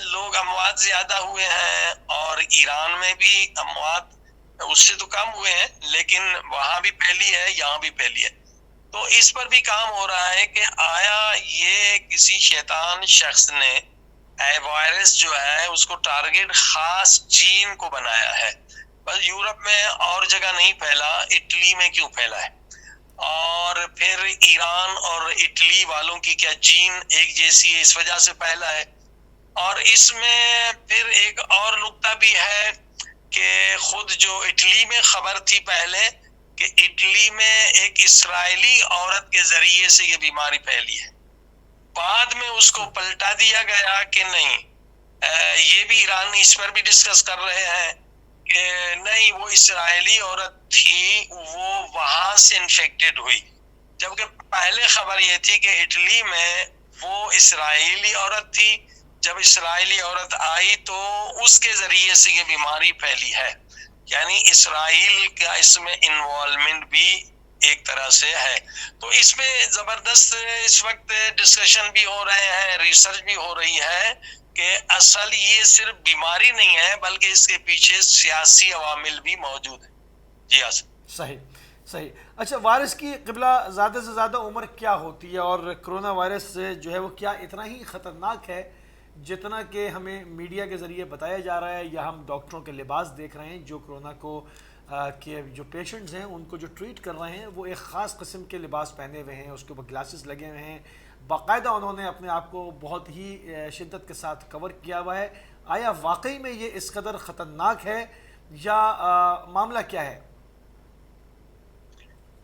لوگ اموات زیادہ ہوئے ہیں, اور ایران میں بھی اموات اس سے تو کم ہوئے ہیں, لیکن وہاں بھی پھیلی ہے, یہاں بھی پھیلی ہے. تو اس پر بھی کام ہو رہا ہے کہ آیا یہ کسی شیطان شخص نے وائرس جو ہے اس کو ٹارگٹ خاص جین کو بنایا ہے. بس یورپ میں اور جگہ نہیں پھیلا, اٹلی میں کیوں پھیلا ہے. اور پھر ایران اور اٹلی والوں کی کیا جین ایک جیسی ہے اس وجہ سے پھیلا ہے. اور اس میں پھر ایک اور نقطہ بھی ہے کہ خود جو اٹلی میں خبر تھی پہلے کہ اٹلی میں ایک اسرائیلی عورت کے ذریعے سے یہ بیماری پھیلی ہے، بعد میں اس کو پلٹا دیا گیا کہ نہیں. یہ بھی ایران اس پر بھی ڈسکس کر رہے ہیں کہ نہیں وہ اسرائیلی عورت تھی، وہ وہاں سے انفیکٹڈ ہوئی، جبکہ پہلے خبر یہ تھی کہ اٹلی میں وہ اسرائیلی عورت تھی. جب اسرائیلی عورت آئی تو اس کے ذریعے سے یہ بیماری پھیلی ہے. یعنی اسرائیل کا اس میں انوالومنٹ بھی ایک طرح سے ہے. تو اس میں زبردست اس وقت ڈسکشن بھی ہو رہے ہیں، ریسرچ بھی ہو رہی ہے کہ اصل یہ صرف بیماری نہیں ہے بلکہ اس کے پیچھے سیاسی عوامل بھی موجود ہیں. جی ہاں صحیح صحیح. اچھا، وائرس کی قبلہ زیادہ سے زیادہ عمر کیا ہوتی ہے، اور کرونا وائرس جو ہے وہ کیا اتنا ہی خطرناک ہے جتنا کہ ہمیں میڈیا کے ذریعے بتایا جا رہا ہے، یا ہم ڈاکٹروں کے لباس دیکھ رہے ہیں جو کرونا کو کہ جو پیشنٹس ہیں ان کو جو ٹریٹ کر رہے ہیں وہ ایک خاص قسم کے لباس پہنے ہوئے ہیں، اس کے اوپر گلاسز لگے ہوئے ہیں، باقاعدہ انہوں نے اپنے آپ کو بہت ہی شدت کے ساتھ کور کیا ہوا ہے. آیا واقعی میں یہ اس قدر خطرناک ہے یا معاملہ کیا ہے؟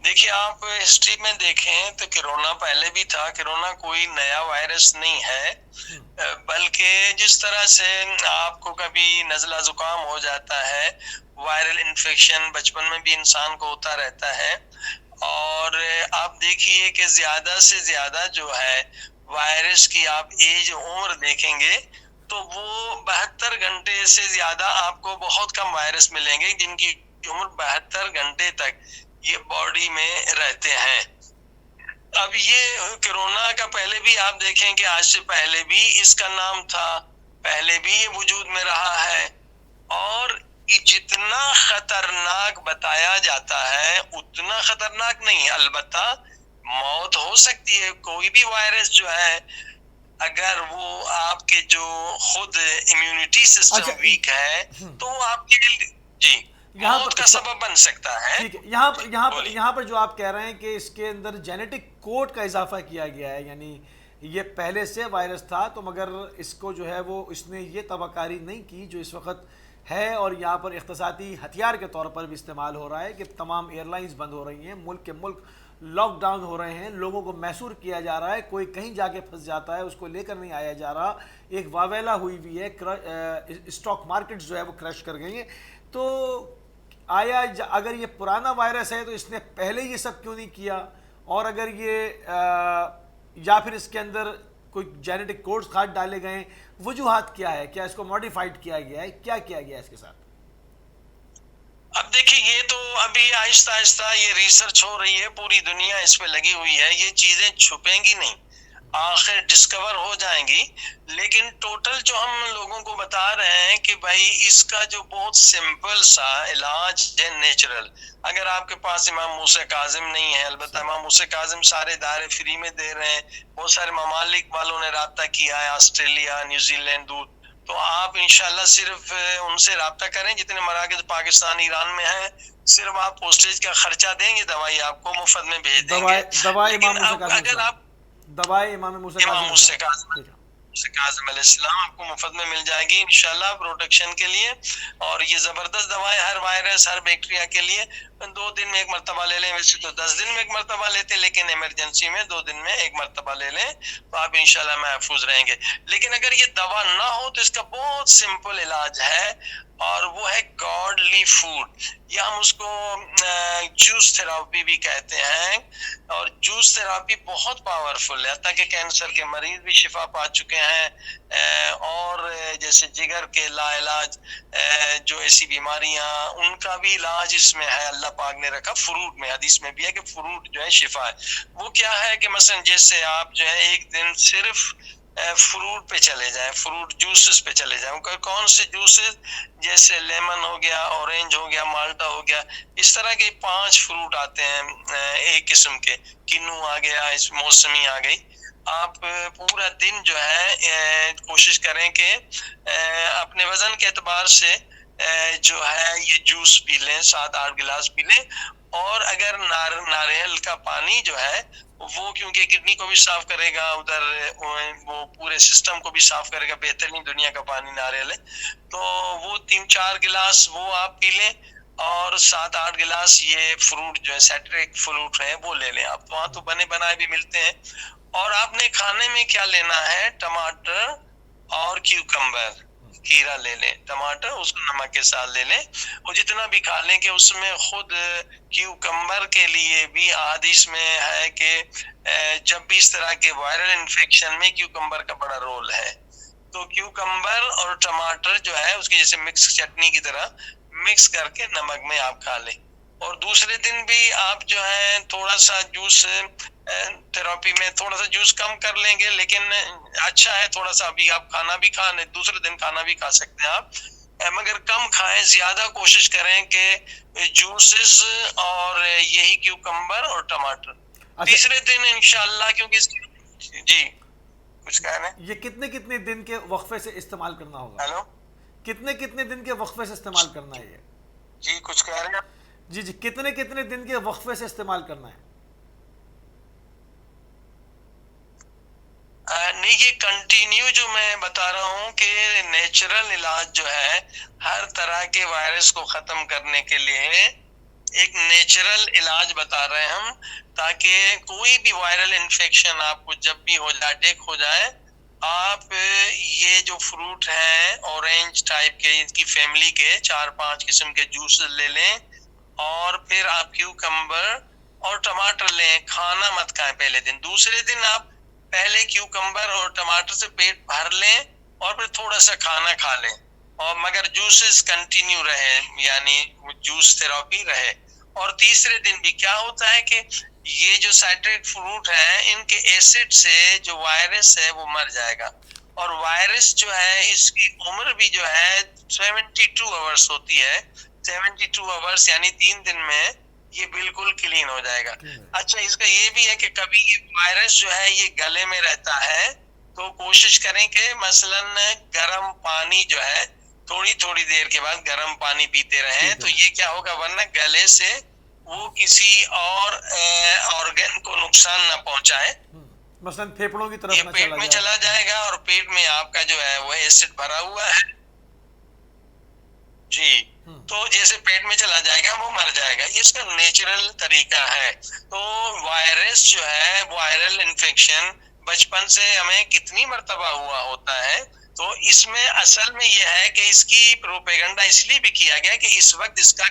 دیکھیے، آپ ہسٹری میں دیکھیں تو کرونا پہلے بھی تھا. کرونا کوئی نیا وائرس نہیں ہے، بلکہ جس طرح سے آپ کو کبھی نزلہ زکام ہو جاتا ہے، وائرل انفیکشن بچپن میں بھی انسان کو ہوتا رہتا ہے. اور آپ دیکھیے کہ زیادہ سے زیادہ جو ہے وائرس کی آپ ایج عمر دیکھیں گے تو وہ 72 گھنٹے سے زیادہ آپ کو بہت کم وائرس ملیں گے جن کی عمر 72 گھنٹے تک یہ باڈی میں رہتے ہیں. اب یہ کرونا کا پہلے بھی آپ دیکھیں کہ آج سے پہلے بھی اس کا نام تھا، پہلے بھی یہ وجود میں رہا ہے، اور جتنا خطرناک بتایا جاتا ہے اتنا خطرناک نہیں. البتہ موت ہو سکتی ہے. کوئی بھی وائرس جو ہے اگر وہ آپ کے جو خود امیونٹی سسٹم ویک ہے تو وہ آپ کے جی موت کا سبب بن سکتا ہے. ٹھیک ہے، یہاں پر جو آپ کہہ رہے ہیں کہ اس کے اندر جینیٹک کوڈ کا اضافہ کیا گیا ہے، یعنی یہ پہلے سے وائرس تھا تو مگر اس کو جو ہے وہ اس نے یہ طبع کاری نہیں کی جو اس وقت ہے، اور یہاں پر اقتصادی ہتھیار کے طور پر بھی استعمال ہو رہا ہے کہ تمام ایئر لائنز بند ہو رہی ہیں، ملک کے ملک لاک ڈاؤن ہو رہے ہیں، لوگوں کو محصور کیا جا رہا ہے، کوئی کہیں جا کے پھنس جاتا ہے اس کو لے کر نہیں آیا جا رہا، ایک واویلا ہوئی ہوئی ہے، اسٹاک مارکیٹس جو ہے وہ کرش کر گئی ہیں. تو آیا اگر یہ پرانا وائرس ہے تو اس نے پہلے یہ سب کیوں نہیں کیا، اور اگر یہ یا پھر اس کے اندر کوئی جینیٹک کوڈز کھاد ڈالے گئے، وجوہات کیا ہے، کیا اس کو ماڈیفائڈ کیا گیا ہے، کیا کیا گیا ہے اس کے ساتھ؟ اب دیکھیے، یہ تو ابھی آہستہ آہستہ یہ ریسرچ ہو رہی ہے، پوری دنیا اس پہ لگی ہوئی ہے، یہ چیزیں چھپیں گی نہیں، آخر ڈسکور ہو جائیں گی. لیکن ٹوٹل جو ہم لوگوں کو بتا رہے ہیں کہ بھائی اس کا جو بہت سمپل سا علاج ہے نیچرل. اگر آپ کے پاس امام موسیٰ کاظم نہیں ہے، البتہ امام موسیٰ کاظم سارے دارے فری میں دے رہے ہیں، بہت سارے ممالک والوں نے رابطہ کیا ہے، آسٹریلیا، نیوزی لینڈ، تو آپ انشاءاللہ صرف ان سے رابطہ کریں جتنے مراکز پاکستان ایران میں ہیں، صرف آپ پوسٹیج کا خرچہ دیں گے، دوائی آپ کو مفت میں بھیج دیں گے. لیکن اگر آپ دوائی امام موسیٰ کاظم علیہ السلام آپ کو مفت میں مل جائے گی انشاءاللہ پروٹیکشن کے لیے. اور یہ زبردست دوائی ہر وائرس، ہر بیکٹیریا کے لیے 2 دن میں ایک مرتبہ لے لیں، ویسے تو 10 دن میں ایک مرتبہ لیتے، لیکن ایمرجنسی میں 2 دن میں ایک مرتبہ لے لیں تو آپ انشاءاللہ محفوظ رہیں گے. لیکن اگر یہ دوا نہ ہو تو اس کا بہت سمپل علاج ہے، اور وہ ہے گاڈلی فوڈ، یا ہم اس کو جوس تھراپی بھی کہتے ہیں. اور جوس تھراپی بہت پاورفل ہے، حتیٰ کہ کینسر کے مریض بھی شفا پا چکے ہیں، اور جیسے جگر کے لا علاج جو ایسی بیماریاں ان کا بھی علاج اس میں ہے، اللہ پاک نے رکھا فروٹ میں. حدیث میں بھی ہے کہ فروٹ جو ہے شفا ہے. وہ کیا ہے کہ مثلا جیسے آپ جو ہے ایک دن صرف فروٹ پہ چلے جائیں، فروٹ جوسز پہ چلے جائیں. کون سے جوسز؟ جیسے لیمن ہو گیا، اورنج ہو گیا، مالٹا ہو گیا، اس طرح کے 5 فروٹ آتے ہیں ایک قسم کے، کنو آ گیا، اس موسمی آ گئی. آپ پورا دن جو ہے کوشش کریں کہ اپنے وزن کے اعتبار سے جو ہے یہ جوس پی لیں، 7-8 گلاس پی لیں. اور اگر ناریل کا پانی جو ہے وہ کیونکہ کڈنی کو بھی صاف کرے گا، ادھر وہ پورے سسٹم کو بھی صاف کرے گا، بہترین دنیا کا پانی ناریل ہے، تو وہ 3-4 گلاس وہ آپ پی لیں، اور 7-8 گلاس یہ فروٹ جو ہے سیٹرک فروٹ ہے وہ لے لیں آپ، وہاں تو بنے بنائے بھی ملتے ہیں۔ اور آپ نے کھانے میں کیا لینا ہے، ٹماٹر اور کیوکمبر، کھیرا لے لیں، ٹماٹر اس کو نمک کے ساتھ لے لیں، اور جتنا بھی کھا لیں کہ اس میں خود کیوکمبر کے لیے بھی حدیث میں ہے کہ جب بھی اس طرح کے وائرل انفیکشن میں کیوکمبر کا بڑا رول ہے، تو کیوکمبر اور ٹماٹر جو ہے اس کی جیسے مکس چٹنی کی طرح مکس کر کے نمک میں آپ کھا لیں، اور دوسرے دن بھی آپ جو ہے تھوڑا سا جوس تھراپی میں تھوڑا سا جوس کم کر لیں گے، لیکن اچھا ہے تھوڑا سا، ابھی آپ کھانا بھی کھانے دوسرے دن کھانا بھی کھا سکتے ہیں آپ، مگر کم کھائیں، زیادہ کوشش کریں کہ جوسز اور یہی کیوکمبر اور ٹماٹر۔ تیسرے دن انشاءاللہ کیونکہ جی کچھ کہہ رہے ہیں، یہ کتنے دن کے وقفے سے استعمال کرنا ہوگا؟ ہیلو کتنے دن کے وقفے سے استعمال کرنا ہے یہ؟ جی کچھ کہہ رہے ہیں جی کتنے دن کے وقفے سے استعمال کرنا ہے؟ نہیں، یہ کنٹینیو جو میں بتا رہا ہوں کہ نیچرل علاج جو ہے ہر طرح کے وائرس کو ختم کرنے کے لیے ایک نیچرل علاج بتا رہے ہیں ہم، تاکہ کوئی بھی وائرل انفیکشن آپ کو جب بھی ہو جائے، اٹیک ہو جائے، آپ یہ جو فروٹ ہیں اورینج ٹائپ کے، ان کی فیملی کے 4-5 قسم کے جوس لے لیں، اور پھر آپ کیوکمبر اور ٹماٹر لیں، کھانا مت کھائیں پہلے دن، دوسرے دن آپ پہلے کیوکمبر اور ٹماٹر سے پیٹ بھر لیں اور پھر تھوڑا سا کھانا کھا لیں، اور مگر جوسز کنٹینیو رہے، یعنی جوس تھراپی رہے۔ اور تیسرے دن بھی کیا ہوتا ہے کہ یہ جو سائٹرک فروٹ ہے ان کے ایسڈ سے جو وائرس ہے وہ مر جائے گا، اور وائرس جو ہے اس کی عمر بھی جو ہے 72 آورس ہوتی ہے، 72 آورس یعنی 3 دن میں یہ بالکل کلین ہو جائے گا۔ اچھا، اس کا یہ بھی ہے کہ کبھی یہ وائرس جو ہے یہ گلے میں رہتا ہے، تو کوشش کریں کہ مثلاً گرم پانی جو ہے تھوڑی دیر کے بعد گرم پانی پیتے رہیں، تو یہ کیا ہوگا، ورنہ گلے سے وہ کسی اور آرگن کو نقصان نہ پہنچائے، مثلا پھیپڑوں کی طرف یہ پیٹ میں چلا جائے گا، اور پیٹ میں آپ کا جو ہے وہ ایسڈ بھرا ہوا ہے جی، تو جیسے پیٹ میں چلا جائے گا وہ مر جائے گا، یہ اس کا نیچرل طریقہ ہے۔ تو وائرس جو ہے وائرل انفیکشن بچپن سے ہمیں کتنی مرتبہ ہوا ہوتا ہے، تو اس میں اصل میں یہ ہے کہ اس کی پروپیگنڈا اس لیے بھی کیا گیا کہ اس وقت اس کا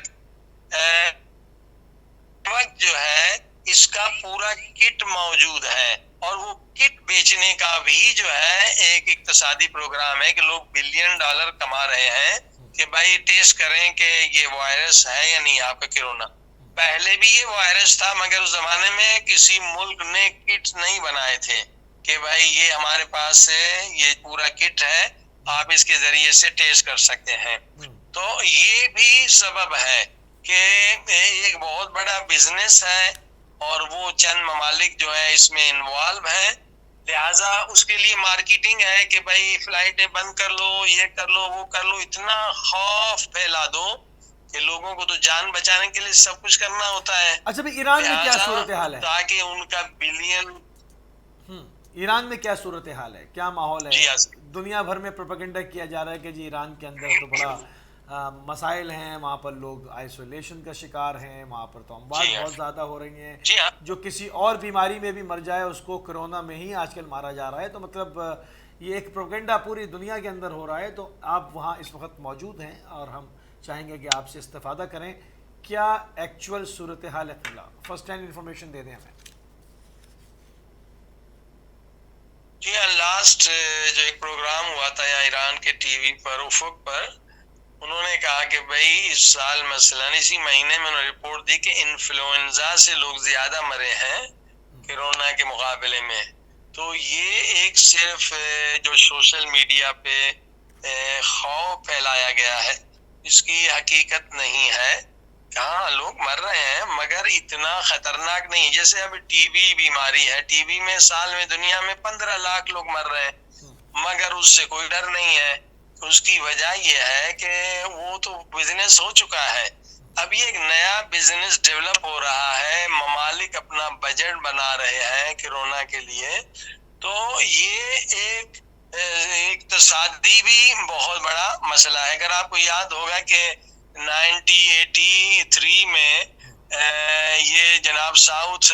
جو ہے اس کا پورا کٹ موجود ہے، اور وہ کٹ بیچنے کا بھی جو ہے ایک اقتصادی پروگرام ہے کہ لوگ $بلین کما رہے ہیں کہ بھائی ٹیسٹ کریں کہ یہ وائرس ہے یا نہیں آپ کا کرونا۔ پہلے بھی یہ وائرس تھا، مگر اس زمانے میں کسی ملک نے کٹ نہیں بنائے تھے کہ بھائی یہ ہمارے پاس یہ پورا کٹ ہے، آپ اس کے ذریعے سے ٹیسٹ کر سکتے ہیں۔ تو یہ بھی سبب ہے کہ ایک بہت بڑا بزنس ہے، اور وہ چند ممالک جو ہے اس میں انوالو ہیں، لہٰذا اس کے لیے مارکیٹنگ ہے کہ بھائی فلائٹیں بند کر لو، یہ کر لو، وہ کر لو، اتنا خوف پھیلا دو کہ لوگوں کو تو جان بچانے کے لیے سب کچھ کرنا ہوتا ہے۔ اچھا بھائی، ایران میں کیا صورتحال ہے؟ تاکہ ان کا بلین ایران میں کیا صورتحال ہے، کیا ماحول ہے؟ جی دنیا بھر میں پروپیگنڈا کیا جا رہا ہے کہ جی ایران کے اندر تو بڑا مسائل ہیں، وہاں پر لوگ آئسولیشن کا شکار ہیں، وہاں پر تو اموات بہت زیادہ ہو رہی ہیں، جو کسی اور بیماری میں بھی مر جائے اس کو کرونا میں ہی آج کل مارا جا رہا ہے، تو مطلب یہ ایک پروپیگنڈا پوری دنیا کے اندر ہو رہا ہے۔ تو آپ وہاں اس وقت موجود ہیں اور ہم چاہیں گے کہ آپ سے استفادہ کریں، کیا ایکچول صورتحال ہے؟ فرسٹ ہینڈ انفارمیشن دے دیں ہمیں۔ جی ہاں، لاسٹ جو ایک پروگرام ہوا تھا یا ایران کے ٹی وی پر افق پر، انہوں نے کہا کہ بھائی اس سال مثلاً اسی مہینے میں انہوں نے رپورٹ دی کہ انفلوئنزا سے لوگ زیادہ مرے ہیں کرونا کے مقابلے میں۔ تو یہ ایک صرف جو سوشل میڈیا پہ خوف پھیلایا گیا ہے، اس کی حقیقت نہیں ہے۔ ہاں لوگ مر رہے ہیں مگر اتنا خطرناک نہیں، جیسے اب ٹی بی بیماری ہے، ٹی بی میں سال میں دنیا میں 15 لاکھ لوگ مر رہے ہیں، مگر اس سے کوئی ڈر نہیں ہے۔ اس کی وجہ یہ ہے کہ وہ تو بزنس ہو چکا ہے، ابھی ایک نیا بزنس ڈیولپ ہو رہا ہے، ممالک اپنا بجٹ بنا رہے ہیں کورونا کے لیے، تو یہ ایک اقتصادی بھی بہت بڑا مسئلہ ہے۔ اگر آپ کو یاد ہوگا کہ 1983 میں یہ جناب ساؤتھ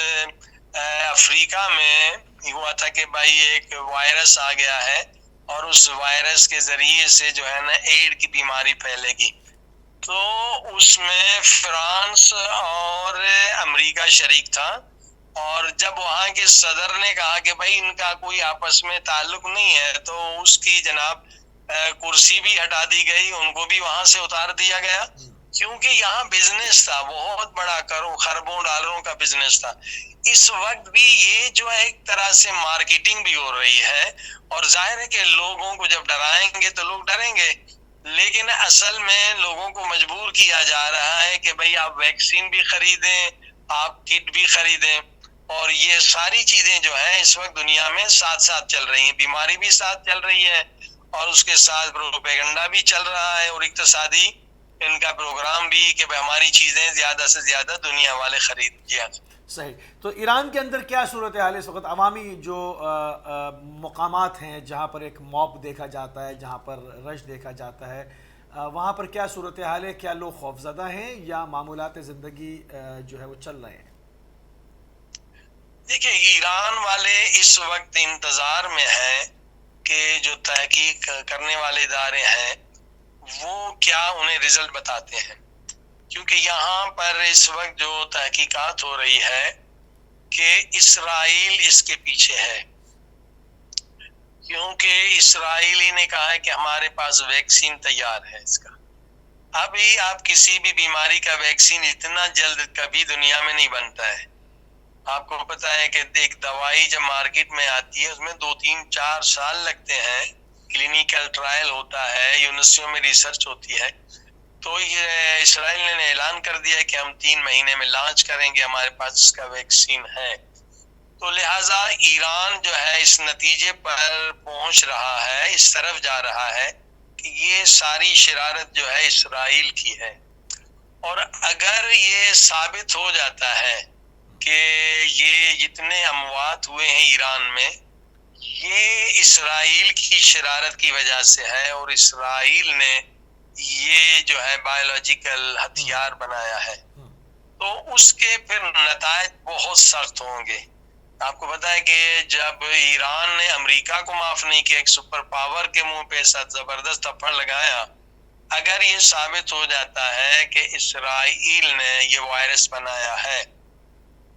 افریقہ میں ہوا تھا کہ بھائی ایک وائرس آ گیا ہے اور اس وائرس کے ذریعے سے جو ہے نا ایڈ کی بیماری پھیلے گی، تو اس میں فرانس اور امریکہ شریک تھا، اور جب وہاں کے صدر نے کہا کہ بھائی ان کا کوئی آپس میں تعلق نہیں ہے، تو اس کی جناب کرسی بھی ہٹا دی گئی، ان کو بھی وہاں سے اتار دیا گیا، کیونکہ یہاں بزنس تھا، بہت بڑا خربوں ڈالروں کا بزنس تھا۔ اس وقت بھی یہ جو ہے ایک طرح سے مارکیٹنگ بھی ہو رہی ہے، اور ظاہر ہے کہ لوگوں کو جب ڈرائیں گے تو لوگ ڈریں گے، لیکن اصل میں لوگوں کو مجبور کیا جا رہا ہے کہ بھئی آپ ویکسین بھی خریدیں، آپ کٹ بھی خریدیں، اور یہ ساری چیزیں جو ہیں اس وقت دنیا میں ساتھ ساتھ چل رہی ہیں، بیماری بھی ساتھ چل رہی ہے اور اس کے ساتھ پروپیگنڈا بھی چل رہا ہے، اور اقتصادی ان کا پروگرام بھی کہ ہماری چیزیں زیادہ سے زیادہ دنیا والے خرید لیا۔ صحیح۔ تو ایران کے اندر کیا صورتحال ہے اس وقت؟ عوامی جو مقامات ہیں جہاں پر ایک موب دیکھا جاتا ہے، جہاں پر رش دیکھا جاتا ہے، وہاں پر کیا صورتحال ہے؟ کیا لوگ خوفزدہ ہیں یا معمولات زندگی جو ہے وہ چل رہے ہیں؟ دیکھیں، ایران والے اس وقت انتظار میں ہیں کہ جو تحقیق کرنے والے ادارے ہیں وہ کیا انہیں رزلٹ بتاتے ہیں، کیونکہ یہاں پر اس وقت جو تحقیقات ہو رہی ہے کہ اسرائیل اس کے پیچھے ہے، کیونکہ اسرائیل ہی نے کہا ہے کہ ہمارے پاس ویکسین تیار ہے اس کا۔ ابھی آپ کسی بھی بیماری کا ویکسین اتنا جلد کبھی دنیا میں نہیں بنتا ہے۔ آپ کو پتا ہے کہ ایک دوائی جب مارکیٹ میں آتی ہے اس میں 2-3-4 سال لگتے ہیں، کلینیکل ٹرائل ہوتا ہے، یونیورسٹیوں میں ریسرچ ہوتی ہے، تو یہ اسرائیل نے اعلان کر دیا ہے کہ ہم 3 مہینے میں لانچ کریں گے، ہمارے پاس اس کا ویکسین ہے۔ تو لہٰذا ایران جو ہے اس نتیجے پر پہنچ رہا ہے، اس طرف جا رہا ہے کہ یہ ساری شرارت جو ہے اسرائیل کی ہے، اور اگر یہ ثابت ہو جاتا ہے کہ یہ جتنے اموات ہوئے ہیں ایران میں یہ اسرائیل کی شرارت کی وجہ سے ہے، اور اسرائیل نے یہ جو ہے بایولوجیکل ہتھیار بنایا ہے، تو اس کے پھر نتائج بہت سخت ہوں گے۔ آپ کو پتا ہے کہ جب ایران نے امریکہ کو معاف نہیں کیا، ایک سپر پاور کے منہ پہ ساتھ زبردست تھپڑ لگایا، اگر یہ ثابت ہو جاتا ہے کہ اسرائیل نے یہ وائرس بنایا ہے،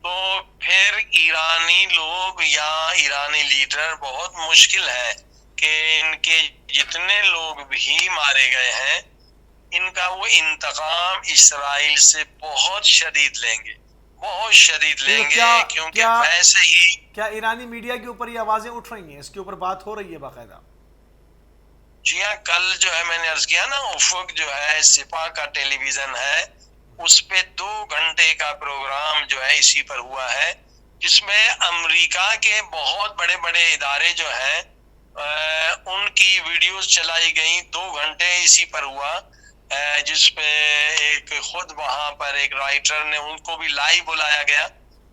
تو پھر ایرانی لوگ یا ایرانی لیڈر بہت مشکل ہے کہ ان کے جتنے لوگ بھی مارے گئے ہیں ان کا وہ انتقام اسرائیل سے بہت شدید لیں گے، بہت شدید لیں گے، کیونکہ ویسے ہی کیا ایرانی میڈیا کے اوپر یہ آوازیں اٹھ رہی ہیں، اس کے اوپر بات ہو رہی ہے باقاعدہ؟ جی ہاں، کل جو ہے میں نے عرض کیا نا، افق جو ہے سپاہ کا ٹیلی ویژن ہے، اس پہ 2 گھنٹے کا پروگرام جو ہے اسی پر ہوا ہے، جس میں امریکہ کے بہت بڑے بڑے ادارے جو ہیں ان کی ویڈیوز چلائی گئیں، 2 گھنٹے اسی پر ہوا، جس پہ ایک خود وہاں پر ایک رائٹر نے ان کو بھی لائیو بلایا گیا،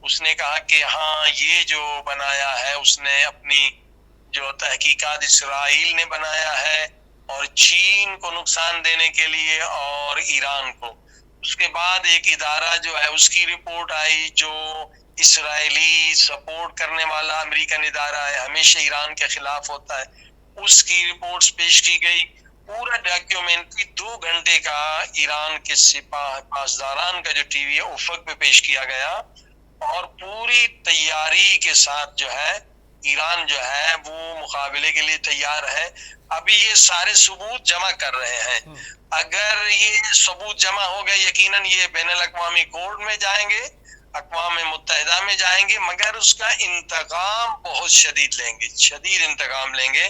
اس نے کہا کہ ہاں یہ جو بنایا ہے اس نے اپنی جو تحقیقات اسرائیل نے بنایا ہے، اور چین کو نقصان دینے کے لیے اور ایران کو۔ اس کے بعد ایک ادارہ جو ہے اس کی رپورٹ آئی جو اسرائیلی سپورٹ کرنے والا امریکن ادارہ ہے، ہمیشہ ایران کے خلاف ہوتا ہے، اس کی رپورٹس پیش کی گئی، پورا ڈاکیومنٹری 2 گھنٹے کا ایران کے سپاہ پاسداران کا جو ٹی وی ہے افق پہ پیش کیا گیا، اور پوری تیاری کے ساتھ جو ہے ایران جو ہے وہ مقابلے کے لیے تیار ہے۔ ابھی یہ سارے ثبوت جمع کر رہے ہیں، اگر یہ ثبوت جمع ہو گئے یقیناً یہ بین الاقوامی کورٹ میں جائیں گے، اقوام متحدہ میں جائیں گے، مگر اس کا انتقام بہت شدید لیں گے، شدید انتقام لیں گے،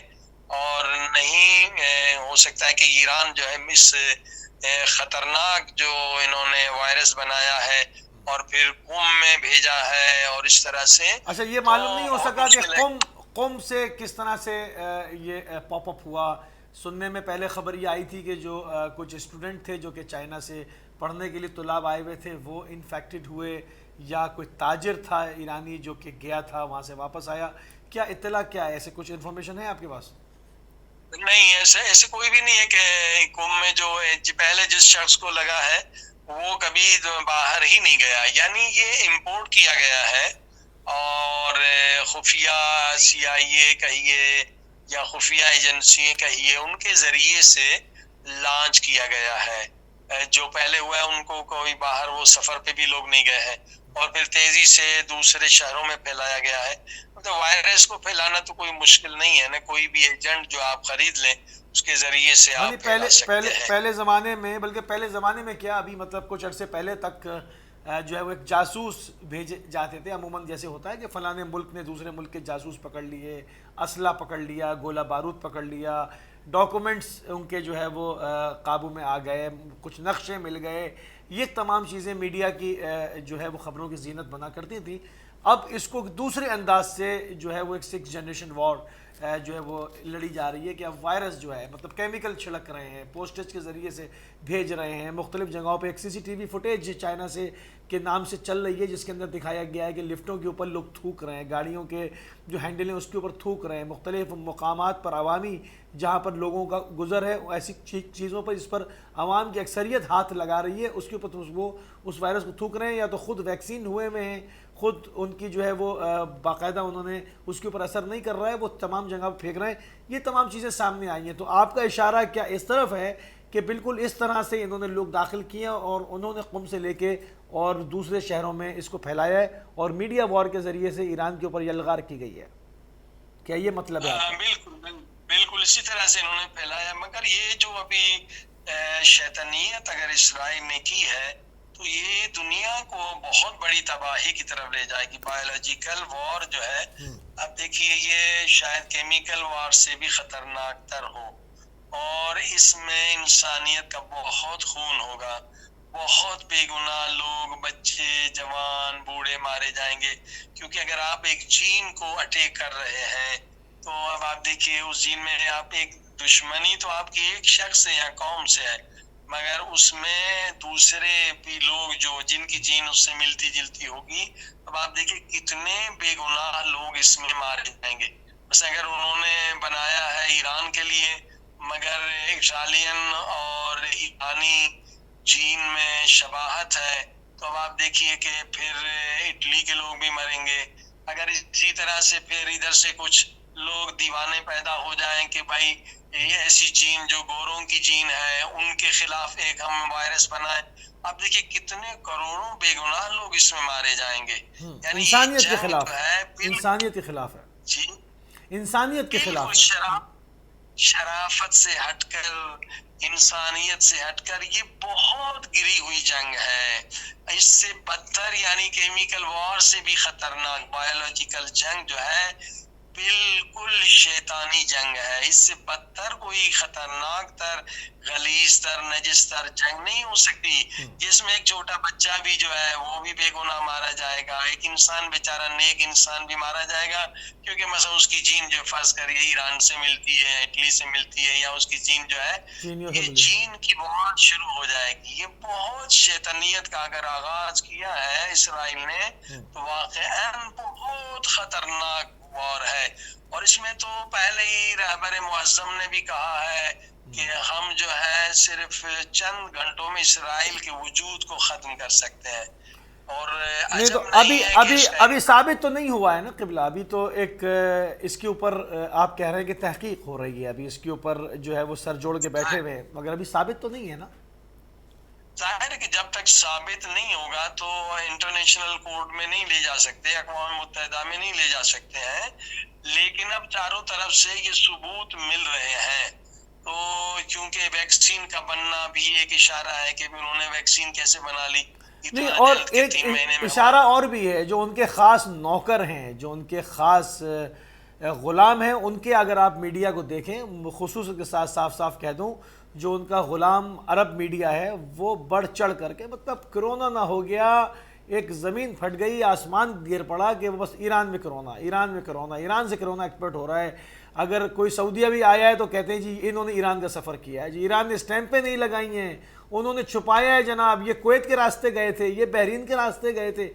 اور نہیں ہو سکتا ہے کہ ایران جو ہے اس خطرناک جو انہوں نے وائرس بنایا ہے اور پھر قم میں بھیجا ہے اور اس طرح سے، اچھا یہ معلوم نہیں ہو سکا کہ قم سے کس طرح سے یہ پاپ اپ ہوا، سننے میں پہلے خبر یہ آئی تھی کہ جو کچھ اسٹوڈنٹ تھے جو کہ چائنا سے پڑھنے کے لیے طلاب آئے ہوئے تھے وہ انفیکٹڈ ہوئے، یا کوئی تاجر تھا ایرانی جو کہ گیا تھا وہاں سے واپس آیا. کیا اطلاع کیا ہے؟ ایسے کچھ انفارمیشن ہے آپ کے پاس؟ نہیں، ایسے کوئی بھی نہیں ہے کہ قوم میں جو پہلے جس شخص کو لگا ہے وہ کبھی باہر ہی نہیں گیا، یعنی یہ امپورٹ کیا گیا ہے اور خفیہ CIA کہیے یا خفیہ ایجنسی کہیے ان کے ذریعے سے لانچ کیا گیا ہے. جو پہلے ہوا ہے ان کو کوئی باہر وہ سفر پہ بھی لوگ نہیں گئے ہیں، اور پھر تیزی سے دوسرے شہروں میں پھیلایا گیا ہے. مطلب وائرس کو پھیلانا تو کوئی مشکل نہیں ہے نا، کوئی بھی ایجنٹ جو آپ خرید لیں اس کے ذریعے سے آپ پھیلا سکتے ہیں. پہلے زمانے میں، بلکہ پہلے زمانے میں کیا ابھی مطلب کچھ عرصے پہلے تک جو ہے وہ ایک جاسوس بھیجے جاتے تھے عموماً، جیسے ہوتا ہے کہ فلاں ملک نے دوسرے ملک کے جاسوس پکڑ لیے، اسلحہ پکڑ لیا، گولہ بارود پکڑ لیا، ڈاکومنٹس ان کے جو ہے وہ قابو میں آ گئے، کچھ نقشے مل گئے. یہ تمام چیزیں میڈیا کی جو ہے وہ خبروں کی زینت بنا کرتی تھیں. اب اس کو دوسرے انداز سے جو ہے وہ ایک 6 جنریشن وار جو ہے وہ لڑی جا رہی ہے کہ اب وائرس جو ہے مطلب کیمیکل چھڑک رہے ہیں، پوسٹیج کے ذریعے سے بھیج رہے ہیں مختلف جگہوں پہ. ایک CCTV فوٹیج چائنا سے کے نام سے چل رہی ہے جس کے اندر دکھایا گیا ہے کہ لفٹوں کے اوپر لوگ تھوک رہے ہیں، گاڑیوں کے جو ہینڈل ہیں اس کے اوپر تھوک رہے ہیں، مختلف مقامات پر عوامی جہاں پر لوگوں کا گزر ہے ایسی چیزوں پر جس پر عوام کی اکثریت ہاتھ لگا رہی ہے اس کے اوپر وہ اس وائرس کو تھوک رہے ہیں. یا تو خود ویکسین ہوئے ہوئے ہیں، خود ان کی جو ہے وہ باقاعدہ انہوں نے اس کے اوپر اثر نہیں کر رہا ہے، وہ تمام جگہ پہ پھینک رہے ہیں. یہ تمام چیزیں سامنے آئی ہیں. تو آپ کا اشارہ کیا اس طرف ہے کہ بالکل اس طرح سے انہوں نے لوگ داخل کیا اور انہوں نے قم سے لے کے اور دوسرے شہروں میں اس کو پھیلایا ہے اور میڈیا وار کے ذریعے سے ایران کے اوپر یلغار کی گئی ہے؟ کیا یہ مطلب ہے؟ بالکل اسی طرح سے انہوں نے پھیلایا. مگر یہ جو ابھی شیطانیت اگر اسرائیل نے کی ہے تو یہ دنیا کو بہت بڑی تباہی کی طرف لے جائے گی. بایولوجیکل وار جو ہے، اب دیکھیے یہ شاید کیمیکل وار سے بھی خطرناک تر ہو، اور اس میں انسانیت کا بہت خون ہوگا، بہت بے گناہ لوگ، بچے، جوان، بوڑھے مارے جائیں گے. کیونکہ اگر آپ ایک جین کو اٹیک کر رہے ہیں تو اب آپ دیکھیے اس جین میں آپ ایک دشمنی تو آپ کی ایک شخص سے یا قوم سے ہے، مگر اس میں دوسرے بھی لوگ جو جن کی جین اس سے ملتی جلتی ہوگی. اب آپ دیکھیے کتنے بے گناہ لوگ اس میں مارے جائیں گے. بس اگر انہوں نے بنایا ہے ایران کے لیے، مگر اسرائیلین اور ایرانی جین میں شباہت ہے، تو اب آپ دیکھیے کہ پھر اٹلی کے لوگ بھی مریں گے. اگر اسی طرح سے پھر ادھر سے کچھ لوگ دیوانے پیدا ہو جائیں کہ بھائی یہ ایسی جین جو گوروں کی جین ہے ان کے خلاف ایک ہم وائرس بنائیں، اب دیکھیے کتنے کروڑوں بے گناہ لوگ اس میں مارے جائیں گے. یعنی انسانیت کے خلاف ہے، انسانیت کے خلاف ہے، جی انسانیت کے خلاف ہے. شرافت سے ہٹ کر، انسانیت سے ہٹ کر یہ بہت گری ہوئی جنگ ہے. اس سے بدتر یعنی کیمیکل وار سے بھی خطرناک بایولوجیکل جنگ جو ہے بالکل شیطانی جنگ ہے. اس سے بدتر کوئی خطرناک تر، غلیظ تر، نجس تر جنگ نہیں ہو سکتی، جس میں ایک چھوٹا بچہ بھی جو ہے وہ بھی بے گناہ مارا جائے گا، ایک انسان بیچارہ نیک انسان بھی مارا جائے گا کیونکہ مثلا اس کی جین جو فرض کریے ایران سے ملتی ہے، اٹلی سے ملتی ہے، یا اس کی جین جو ہے یہ جین کی موت شروع ہو جائے گی. یہ بہت شیطانیت کا اگر آغاز کیا ہے اسرائیل نے تو واقعاً بہت خطرناک وار ہے. اور اس میں تو پہلے ہی رہبر معظم نے بھی کہا ہے کہ ہم جو ہے صرف چند گھنٹوں میں اسرائیل کے وجود کو ختم کر سکتے ہیں. اور نہیں تو ابھی ثابت تو نہیں ہوا ہے نا قبلہ. ابھی تو ایک اس کے اوپر آپ کہہ رہے ہیں کہ تحقیق ہو رہی ہے، ابھی اس کے اوپر جو ہے وہ سر جوڑ کے بیٹھے ہوئے ہیں، مگر ابھی ثابت تو نہیں ہے نا. ظاہر ہے کہ جب تک ثابت نہیں ہوگا تو انٹرنیشنل کورٹ میں نہیں لے جا سکتے، اقوام متحدہ میں نہیں لے جا سکتے ہیں. لیکن اب چاروں طرف سے یہ ثبوت مل رہے ہیں. تو چونکہ ویکسین کا بننا بھی ایک اشارہ ہے کہ انہوں نے ویکسین کیسے بنا لی. نہیں، اور ایک اشارہ اور بھی ہے، جو ان کے خاص نوکر ہیں، جو ان کے خاص غلام ہیں، ان کے اگر آپ میڈیا کو دیکھیں، خصوص کے ساتھ صاف صاف کہہ دوں، جو ان کا غلام عرب میڈیا ہے وہ بڑھ چڑھ کر کے مطلب کرونا نہ ہو گیا، ایک زمین پھٹ گئی، آسمان گر پڑا کہ وہ بس ایران میں کرونا، ایران میں کرونا، ایران سے کرونا ایکسپرٹ ہو رہا ہے. اگر کوئی سعودیہ بھی آیا ہے تو کہتے ہیں جی انہوں نے ایران کا سفر کیا ہے، جی ایران نے اسٹیمپیں نہیں لگائی ہیں، انہوں نے چھپایا ہے جناب، یہ کویت کے راستے گئے تھے، یہ بحرین کے راستے گئے تھے.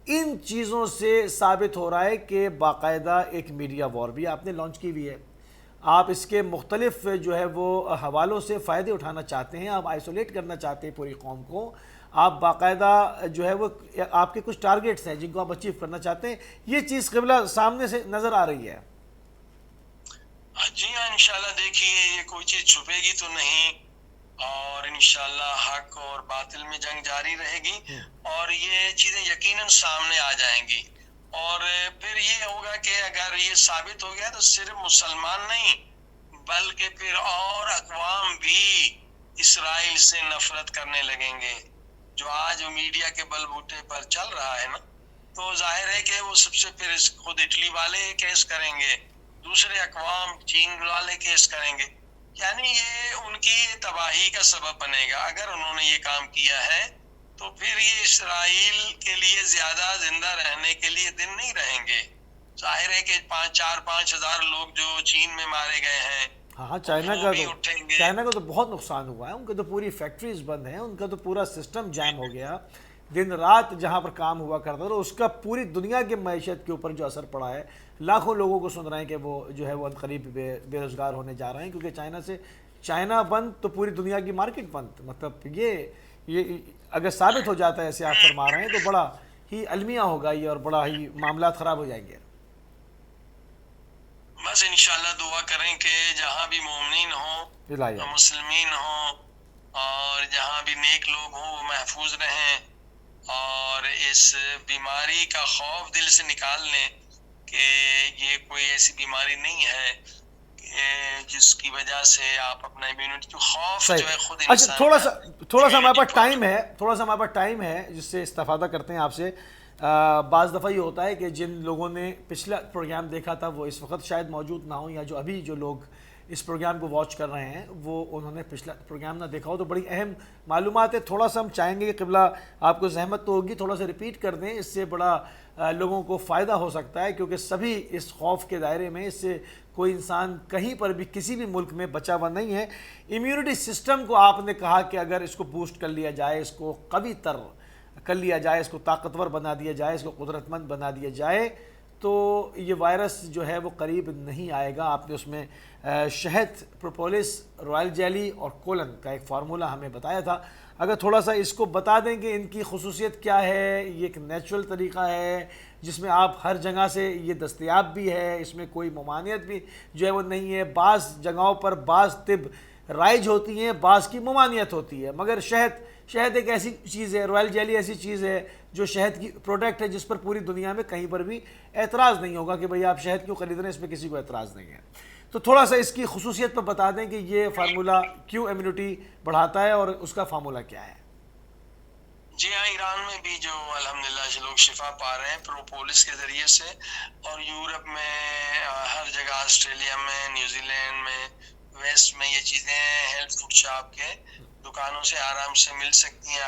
ان چیزوں سے ثابت ہو رہا ہے کہ باقاعدہ ایک میڈیا وار بھی آپ نے لانچ کی ہوئی ہے. آپ اس کے مختلف جو ہے وہ حوالوں سے فائدے اٹھانا چاہتے ہیں، آپ آئسولیٹ کرنا چاہتے ہیں پوری قوم کو، آپ باقاعدہ جو ہے وہ آپ کے کچھ ٹارگیٹس ہیں جن کو آپ اچیو کرنا چاہتے ہیں. یہ چیز قبلہ سامنے سے نظر آ رہی ہے. جی ہاں، انشاءاللہ دیکھیے یہ کوئی چیز چھپے گی تو نہیں، اور انشاءاللہ حق اور باطل میں جنگ جاری رہے گی اور یہ چیزیں یقیناً سامنے آ جائیں گی. اور پھر یہ ہوگا کہ اگر یہ ثابت ہو گیا تو صرف مسلمان نہیں بلکہ پھر اور اقوام بھی اسرائیل سے نفرت کرنے لگیں گے. جو آج میڈیا کے بل بوتے پر چل رہا ہے نا، تو ظاہر ہے کہ وہ سب سے پھر خود اٹلی والے کیس کریں گے، دوسرے اقوام چین والے کیس کریں گے. یعنی یہ ان کی تباہی کا سبب بنے گا. اگر انہوں نے یہ کام کیا ہے تو پھر یہ اسرائیل کے لیے زیادہ زندہ رہنے کے لیے دن نہیں رہیں گے. ظاہر ہے کہ 4-5 ہزار لوگ جو چین میں مارے گئے ہیں، ہاں چائنا کا تو بہت نقصان ہوا ہے. ان کے تو پوری فیکٹریز بند ہیں، ان کا تو پورا سسٹم جیم ہو گیا. دن رات جہاں پر کام ہوا کرتا تھا اس کا پوری دنیا کی معیشت کے اوپر جو اثر پڑا ہے. لاکھوں لوگوں کو سن رہے ہیں کہ وہ جو ہے وہ قریب بے روزگار ہونے جا رہے ہیں، کیونکہ چائنا بند تو پوری دنیا کی مارکیٹ بند. مطلب یہ اگر ثابت ہو جاتا ہے ایسے آپ فرما رہے ہیں تو بڑا ہی المیہ ہوگا یہ، اور بڑا ہی معاملات خراب ہو جائیں گے. بس انشاءاللہ دعا کریں کہ جہاں بھی مومنین ہوں، مسلمین ہوں، اور جہاں بھی نیک لوگ ہوں وہ محفوظ رہیں اور اس بیماری کا خوف دل سے نکال لیں کہ یہ کوئی ایسی بیماری نہیں ہے جس کی وجہ سے آپ اپنا امیونٹی جو خوف جو ہے خود انسان. اچھا تھوڑا سا ہمارے پاس ٹائم ہے جس سے استفادہ کرتے ہیں آپ سے. بعض دفعہ یہ ہوتا ہے کہ جن لوگوں نے پچھلا پروگرام دیکھا تھا وہ اس وقت شاید موجود نہ ہوں، یا جو ابھی جو لوگ اس پروگرام کو واچ کر رہے ہیں وہ انہوں نے پچھلا پروگرام نہ دیکھا ہو، تو بڑی اہم معلومات ہے. تھوڑا سا ہم چاہیں گے کہ قبلہ آپ کو زحمت تو ہوگی، تھوڑا سا ریپیٹ کر دیں، اس سے بڑا لوگوں کو فائدہ ہو سکتا ہے، کیونکہ سبھی اس خوف کے دائرے میں، اس سے کوئی انسان کہیں پر بھی کسی بھی ملک میں بچا ہوا نہیں ہے. امیونٹی سسٹم کو آپ نے کہا کہ اگر اس کو بوسٹ کر لیا جائے، اس کو قوی تر کر لیا جائے، اس کو طاقتور بنا دیا جائے، اس کو قدرت مند بنا دیا جائے، تو یہ وائرس جو ہے وہ قریب نہیں آئے گا. آپ نے اس میں شہد، پروپولس، رائل جیلی اور کولن کا ایک فارمولہ ہمیں بتایا تھا. اگر تھوڑا سا اس کو بتا دیں کہ ان کی خصوصیت کیا ہے. یہ ایک نیچرل طریقہ ہے جس میں آپ ہر جگہ سے یہ دستیاب بھی ہے، اس میں کوئی ممانعت بھی جو ہے وہ نہیں ہے. بعض جگہوں پر بعض طب رائج ہوتی ہیں، بعض کی ممانعت ہوتی ہے، مگر شہد ایک ایسی چیز ہے، رائل جیلی ایسی چیز ہے جو شہد کی پروڈکٹ ہے جس پر پوری دنیا میں کہیں پر بھی اعتراض نہیں ہوگا کہ بھئی آپ شہد کیوں خرید رہے ہیں، اس میں کسی کو اعتراض نہیں ہے. تو تھوڑا سا اس کی خصوصیت پر بتا دیں کہ یہ فارمولہ کیوں امیونٹی بڑھاتا ہے اور اس کا فارمولہ کیا ہے. جی ہاں، ایران میں بھی جو الحمدللہ لوگ شفا پا رہے ہیں پروپولس کے ذریعے سے، اور یورپ میں ہر جگہ، آسٹریلیا میں، نیوزی لینڈ میں، ویسٹ میں یہ چیزیں ہیلتھ فوڈ شاپ کے دکانوں سے آرام سے مل سکتی ہیں.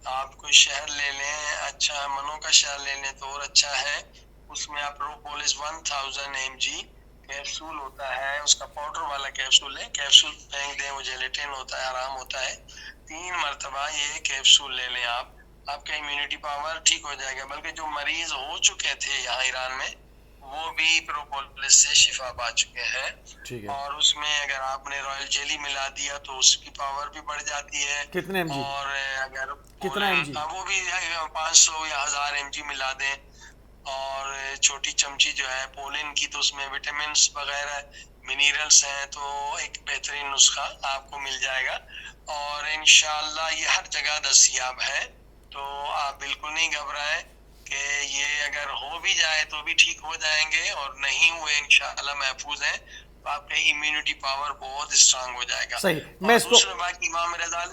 آپ کوئی شہر لے لیں، اچھا منو کا شہر لے لیں تو اور اچھا ہے. اس میں آپ پروپولس 1000 mg کیپسول ہوتا ہے، اس کا پاؤڈر والا کیپسول ہے، کیپسول پھینک دیں، وہ جیلیٹن ہوتا ہے، آرام ہوتا ہے. 3 مرتبہ یہ کیپسول لے لیں آپ کا امیونٹی پاور ٹھیک ہو جائے گا. بلکہ جو مریض ہو چکے تھے یہاں ایران میں وہ بھی پروپولس سے شفا پا چکے ہیں. اور اس میں اگر آپ نے رائل جیلی ملا دیا تو اس کی پاور بھی بڑھ جاتی ہے. کتنے ایم جی؟ اور اگر کتنا ایم جی؟ وہ بھی 500 یا 1000 mg ملا دیں. اور چھوٹی چمچی جو ہے پولن کی، تو اس میں وٹامنس وغیرہ منیرلس ہیں، تو ایک بہترین نسخہ آپ کو مل جائے گا. اور انشاءاللہ یہ ہر جگہ دستیاب ہے، تو آپ بالکل نہیں گھبرائیں کہ یہ اگر ہو بھی جائے تو بھی ٹھیک ہو جائیں گے، اور نہیں ہوئے انشاءاللہ محفوظ ہیں تو آپ کا امیونٹی پاور بہت اسٹرانگ ہو جائے گا. صحیح. میں اس کو امام رضا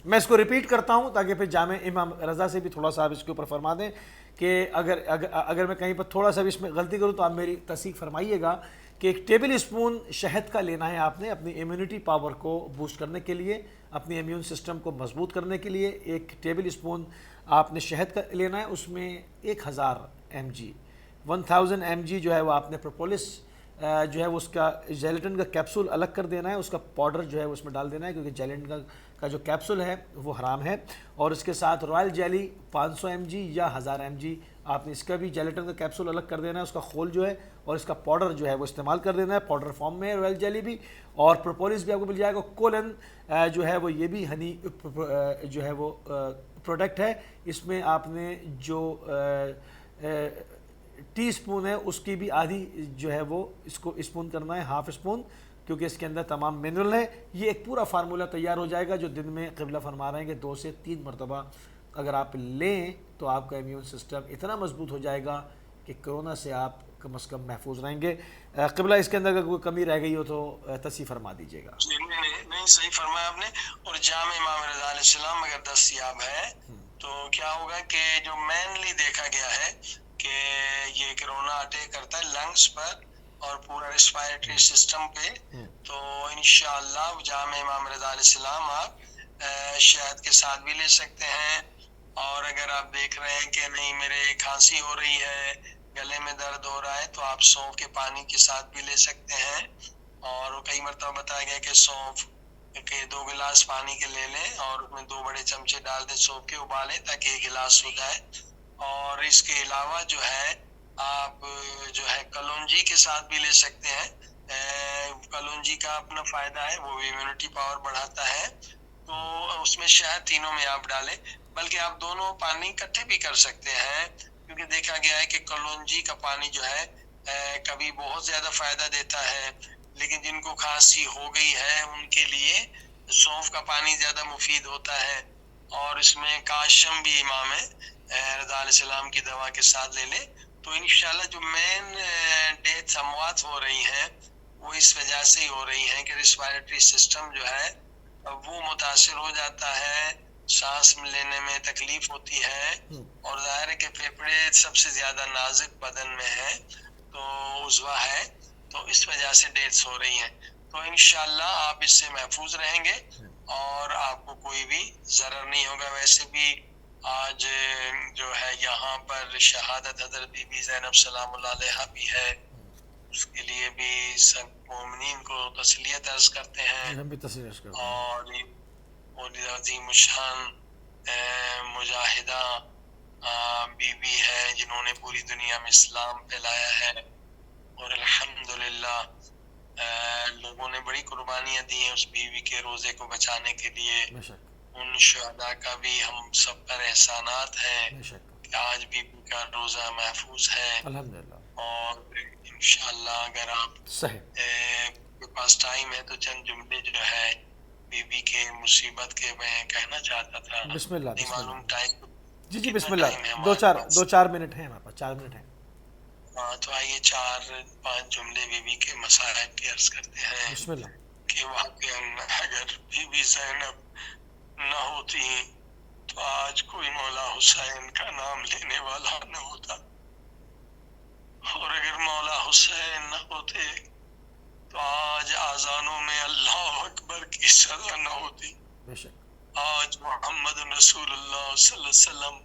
میں اس کو ریپیٹ کرتا ہوں تاکہ پھر جامع امام رضا سے بھی تھوڑا سا آپ اس کے اوپر فرما دیں کہ اگر میں کہیں پر تھوڑا سا بھی اس میں غلطی کروں تو آپ میری تصحیح فرمائیے گا کہ 1 ٹیبل اسپون شہد کا لینا ہے آپ نے اپنی امیونٹی پاور کو بوسٹ کرنے کے لیے، اپنی امیون سسٹم کو مضبوط کرنے کے لیے. 1 ٹیبل اسپون آپ نے شہد کا لینا ہے، اس میں 1000 mg 1000 mg جو ہے وہ آپ نے پروپولس جو ہے وہ اس کا جیلیٹن کا کیپسول الگ کر دینا ہے، اس کا پاؤڈر جو ہے اس میں ڈال دینا ہے، کیونکہ جیلیٹن کا جو کیپسول ہے وہ حرام ہے. اور اس کے ساتھ رائل جیلی 500 mg یا 1000 mg آپ نے اس کا بھی جیلیٹن کا کیپسول الگ کر دینا ہے، اس کا خول جو ہے اور اس کا پاؤڈر جو ہے وہ استعمال کر دینا ہے. پاؤڈر فارم میں ہے رائل جیلی بھی، اور پروپولس بھی آپ کو مل جائے گا. کولن جو ہے وہ یہ بھی ہنی جو ہے وہ پروڈکٹ ہے. اس میں آپ نے جو ٹی اسپون ہے اس کی بھی آدھی جو ہے وہ اس کو اسپون کرنا ہے، ہاف اسپون، کیونکہ اس کے اندر تمام منرل ہے. یہ ایک پورا فارمولہ تیار ہو جائے گا جو دن میں قبلہ فرما رہے ہیں کہ 2 سے 3 مرتبہ اگر آپ لیں تو آپ کا امیون سسٹم اتنا مضبوط ہو جائے گا کہ کرونا سے آپ کم از کم محفوظ رہیں گے. قبلہ اس کے اندر اگر کوئی کمی رہ گئی ہو تو تصحیح فرما دیجیے گا. نہیں صحیح فرمایا آپ نے. اور جامع امام رضا علیہ السلام اگر دستیاب ہے تو کیا ہوگا کہ جو مینلی دیکھا گیا ہے کہ یہ کرونا اٹیک کرتا ہے لنگس پر اور پورا ریسپائریٹری سسٹم پہ، تو انشاءاللہ جامع امام رضا علیہ السلام آپ شہد کے ساتھ بھی لے سکتے ہیں. اور اگر آپ دیکھ رہے ہیں کہ نہیں میرے کھانسی ہو رہی ہے، گلے میں درد ہو رہا ہے، تو آپ سونف کے پانی کے ساتھ بھی لے سکتے ہیں. اور کئی مرتبہ بتایا گیا کہ سونف کے 2 گلاس پانی کے لے لیں اور اس میں 2 بڑے چمچے ڈال دیں سونف کے، ابالیں تاکہ 1 گلاس ہو جائے. اور اس کے علاوہ جو ہے آپ جو ہے کلونجی کے ساتھ بھی لے سکتے ہیں. کلونجی کا اپنا فائدہ ہے، وہ امیونٹی پاور بڑھاتا ہے. تو اس میں شہد تینوں میں آپ ڈالیں، بلکہ آپ دونوں پانی اکٹھے بھی کر سکتے ہیں، کیونکہ دیکھا گیا ہے کہ کلونجی کا پانی جو ہے کبھی بہت زیادہ فائدہ دیتا ہے، لیکن جن کو کھانسی ہو گئی ہے ان کے لیے سونف کا پانی زیادہ مفید ہوتا ہے. اور اس میں کاشم بھی امام ہے رضا علیہ السلام کی دوا کے ساتھ لے لیں. تو انشاءاللہ جو مین ڈیتھ اموات ہو رہی ہیں وہ اس وجہ سے ہی ہو رہی ہیں کہ ریسپائریٹری سسٹم جو ہے وہ متاثر ہو جاتا ہے، سانس لینے میں تکلیف ہوتی ہے. اور ظاہر ہے کہ پھیپھڑے سب سے زیادہ نازک بدن میں ہے، تو عضو ہے، تو اس وجہ سے ڈیتھس ہو رہی ہیں. تو انشاءاللہ آپ اس سے محفوظ رہیں گے اور آپ کو کوئی بھی ضرر نہیں ہوگا. ویسے بھی آج جو ہے یہاں پر شہادت حضرت بی بی زینب سلام اللہ علیہا بھی ہے، اس کے لیے بھی سب مومنین کو تسلیت عرض کرتے ہیں. ہم بھی تسلیت عرض کرتے ہیں. اور عظیم الشان مجاہدہ بی بی ہے جنہوں نے پوری دنیا میں اسلام پھیلایا ہے، اور الحمدللہ لوگوں نے بڑی قربانیاں دی ہیں اس بیوی کے روزے کو بچانے کے لیے. ان شہداء کا بھی ہم سب پر احسانات ہیں کہ آج بیوی کا روزہ محفوظ ہے. الحمدللہ. اور انشاءاللہ اگر آپ کے پاس ٹائم ہے تو چند جملے جو ہے بی بی کے مصیبت کے میں کہنا چاہتا تھا. بسم اللہ. نہیں معلوم ٹائم. جی بسم اللہ. 2-4 منٹ ہیں ہمارے پاس، 4 منٹ ہیں. ہاں تو آئیے 4-5 جملے بی بی کے مصائب کی عرض کرتے ہیں. بسم اللہ. کہ واقعاً اگر بی بی زینب نہ ہوتی تو آج کوئی مولا حسین کا نام لینے والا نہ ہوتا، اور اگر مولا حسین نہ ہوتے تو آج آذانوں میں اللہ اکبر کی سزا نہ ہوتی. آج محمد رسول اللہ صلی اللہ علیہ وسلم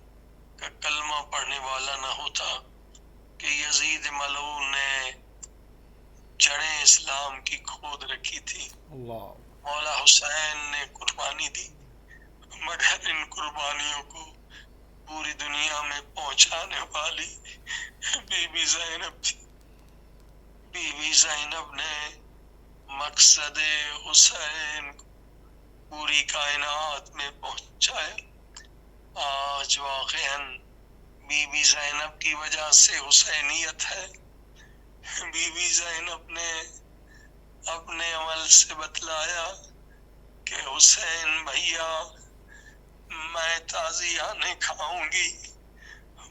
کا کلمہ پڑھنے والا نہ ہوتا کہ یزید ملعون نے جڑیں اسلام کی کھود رکھی تھی. مولا حسین نے قربانی دی، مگر ان قربانیوں کو پوری دنیا میں پہنچانے والی بی بی زینب تھی. بی بی زینب نے مقصد حسین کو پوری کائنات میں پہنچایا. آج واقعاً بی بی زینب کی وجہ سے حسینیت ہے. بی بی زینب نے اپنے عمل سے بتلایا کہ حسین بھیا میں تازیہ نہیں کھاؤں گی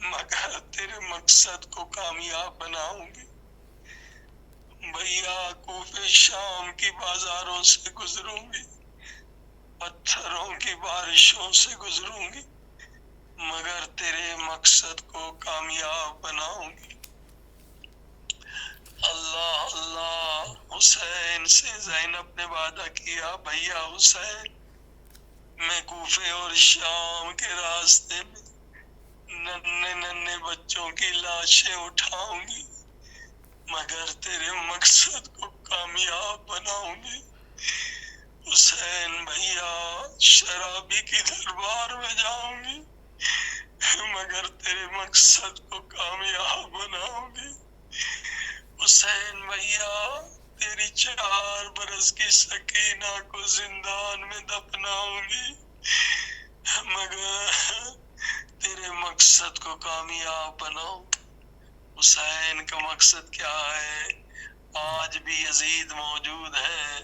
مگر تیرے مقصد کو کامیاب بناؤں گی. بھیا کوفہ شام کی بازاروں سے گزروں گی، پتھروں کی بارشوں سے گزروں گی، مگر تیرے مقصد کو کامیاب بناؤں گی. اللہ اللہ. حسین سے زینب نے وعدہ کیا، بھیا حسین میں کوفے اور شام کے راستے میں ننھے ننھے بچوں کی لاشیں اٹھاؤں گی، مگر تیرے مقصد کو کامیاب بناؤں گی۔ حسین بھیا شرابی کی دربار میں جاؤں گی، مگر تیرے مقصد کو کامیاب بناؤں گی۔ حسین بھیا تیری 4 برس کی سکینہ کو زندان میں دفناؤں گی، مگر تیرے مقصد کو کامیاب بناؤں۔ حسین کا مقصد کیا ہے؟ آج بھی یزید موجود ہے،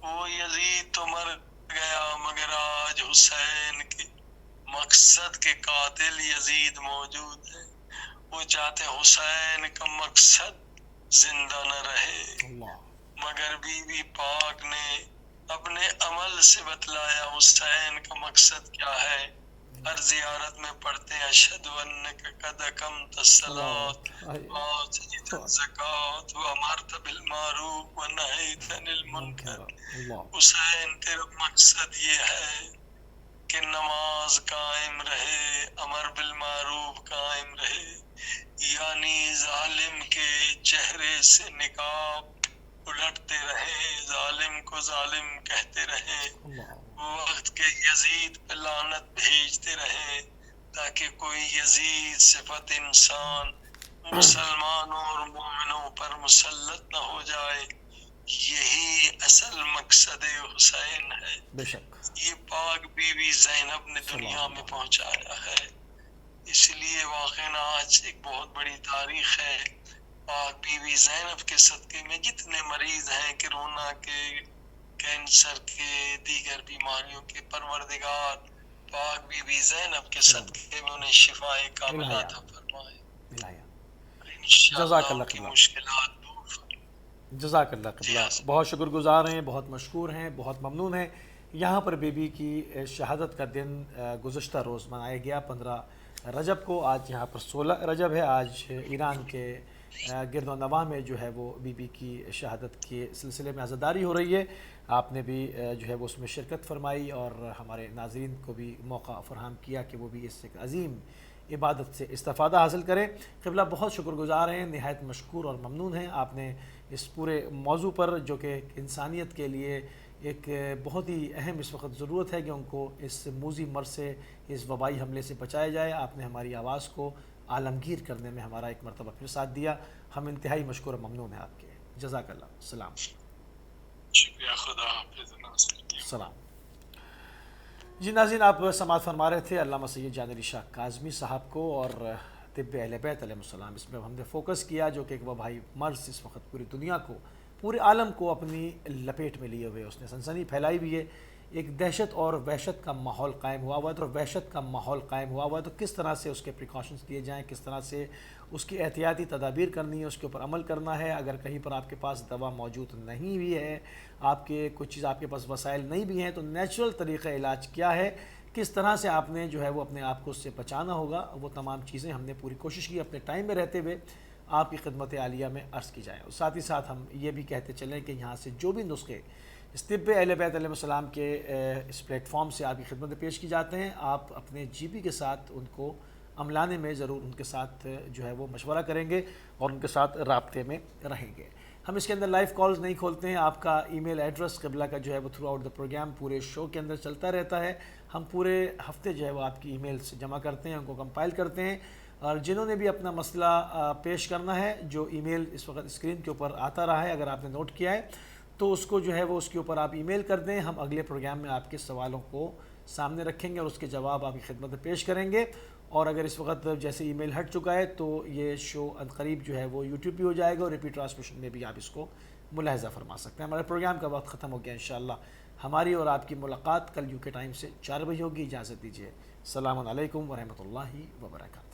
وہ یزید تو مر گیا مگر آج حسین کے مقصد کے قاتل یزید موجود ہے۔ وہ چاہتے حسین کا مقصد زندہ نہ رہے، اللہ مگر بی بی پاک نے اپنے عمل سے بتلایا حسین کا مقصد کیا ہے۔ ہر زیارت میں پڑھتے ہیں اشہد انک قد اقمت الصلاۃ وآتیت الزکوٰۃ وامرت بالمعروف ونہیت عن المنکر۔ اللہ حسین تیرا مقصد یہ ہے کہ نماز قائم رہے، امر بالمعروف قائم رہے، یعنی ظالم کے چہرے سے نقاب الٹتے رہے، ظالم کو ظالم کہتے رہے، اللہ وقت کے یزید پہ لعنت بھیجتے رہے، تاکہ کوئی یزید صفت انسان مسلمانوں اور مومنوں پر مسلط نہ ہو جائے۔ یہی اصل مقصد حسین ہے۔ بے شک یہ پاک بی بی زینب نے دنیا میں پہنچایا ہے، اس لیے واقعاً آج ایک بہت بڑی تاریخ ہے۔ پاک بی بی زینب کے صدقے میں جتنے مریض ہیں کرونا کے، کینسر کے، دیگر بیماریوں کے، پروردگار پاک بی بی زینب کے صدقے میں انہیں شفاء کاملہ عطا فرمائے، انشاءاللہ ان کی مشکلات دور فرمائے۔ جزاک اللہ قبلہ، بہت شکر گزار ہیں، بہت مشکور ہیں، بہت ممنون ہیں۔ یہاں پر بی بی کی شہادت کا دن گزشتہ روز منایا گیا 15 رجب کو، آج یہاں پر 16 رجب ہے۔ آج ایران کے گرد و نواح میں جو ہے وہ بی بی کی شہادت کے سلسلے میں عزاداری ہو رہی ہے۔ آپ نے بھی جو ہے وہ اس میں شرکت فرمائی اور ہمارے ناظرین کو بھی موقع فراہم کیا کہ وہ بھی اس ایک عظیم عبادت سے استفادہ حاصل کریں۔ قبلہ بہت شکر گزار ہیں، نہایت مشکور اور ممنون ہیں۔ آپ نے اس پورے موضوع پر جو کہ انسانیت کے لیے ایک بہت ہی اہم اس وقت ضرورت ہے کہ ان کو اس موذی مرض سے، اس وبائی حملے سے بچایا جائے، آپ نے ہماری آواز کو عالمگیر کرنے میں ہمارا ایک مرتبہ پھر ساتھ دیا۔ ہم انتہائی مشکور اور ممنون ہیں آپ کے۔ جزاک اللہ۔ السلام شکریہ، خدا حافظ ناصر۔ السلام جی ناظرین، آپ سماعت فرما رہے تھے علامہ سید جان علی شاہ کاظمی صاحب کو اور طب اہل بیت علیہ السلام۔ اس میں ہم نے فوکس کیا جو کہ ایک وبائی مرض اس وقت پوری دنیا کو، پورے عالم کو اپنی لپیٹ میں لیے ہوئے اس نے سنسنی پھیلائی ہوئی ہے۔ ایک دہشت اور وحشت کا ماحول قائم ہوا ہوا ہے، اور وحشت کا ماحول قائم ہوا ہوا ہے تو کس طرح سے اس کے پریکاشنز لیے جائیں، کس طرح سے اس کی احتیاطی تدابیر کرنی ہے، اس کے اوپر عمل کرنا ہے۔ اگر کہیں پر آپ کے پاس دوا موجود نہیں بھی ہے، آپ کے کچھ چیز آپ کے پاس وسائل نہیں بھی ہیں، تو نیچرل طریقہ علاج کیا ہے، کس طرح سے آپ نے جو ہے وہ اپنے آپ کو اس سے بچانا ہوگا، وہ تمام چیزیں ہم نے پوری کوشش کی اپنے ٹائم میں رہتے ہوئے آپ کی خدمت عالیہ میں عرض کی جائیں۔ اور ساتھ ہی ساتھ ہم یہ بھی کہتے چلیں کہ یہاں سے جو بھی نسخے اس طب اہل بیت علیہ السلام کے اس پلیٹ فارم سے آپ کی خدمت میں پیش کی جاتے ہیں، آپ اپنے جی پی کے ساتھ ان کو عملانے میں ضرور ان کے ساتھ جو ہے وہ مشورہ کریں گے اور ان کے ساتھ رابطے میں رہیں گے۔ ہم اس کے اندر لائیو کالز نہیں کھولتے ہیں، آپ کا ای میل ایڈریس قبلہ کا جو ہے وہ تھرو آؤٹ دا پروگرام پورے شو کے اندر چلتا رہتا ہے۔ ہم پورے ہفتے جو ہے وہ آپ کی ای میلز جمع کرتے ہیں، ان کو کمپائل کرتے ہیں، اور جنہوں نے بھی اپنا مسئلہ پیش کرنا ہے، جو ای میل اس وقت اسکرین کے اوپر آتا رہا ہے، اگر آپ نے نوٹ کیا ہے تو اس کو جو ہے وہ اس کے اوپر آپ ای میل کر دیں، ہم اگلے پروگرام میں آپ کے سوالوں کو سامنے رکھیں گے اور اس کے جواب آپ کی خدمت میں پیش کریں گے۔ اور اگر اس وقت جیسے ای میل ہٹ چکا ہے تو یہ شو عنقریب جو ہے وہ یوٹیوب پہ ہو جائے گا اور ریپیٹ ٹرانسمیشن میں بھی آپ اس کو ملاحظہ فرما سکتے ہیں۔ ہمارے پروگرام کا وقت ختم ہو گیا انشاءاللہ۔ ہماری اور آپ کی ملاقات کل یو کے ٹائم سے 4 بجے ہوگی۔ اجازت دیجیے۔ السلام علیکم ورحمۃ اللہ وبرکاتہ۔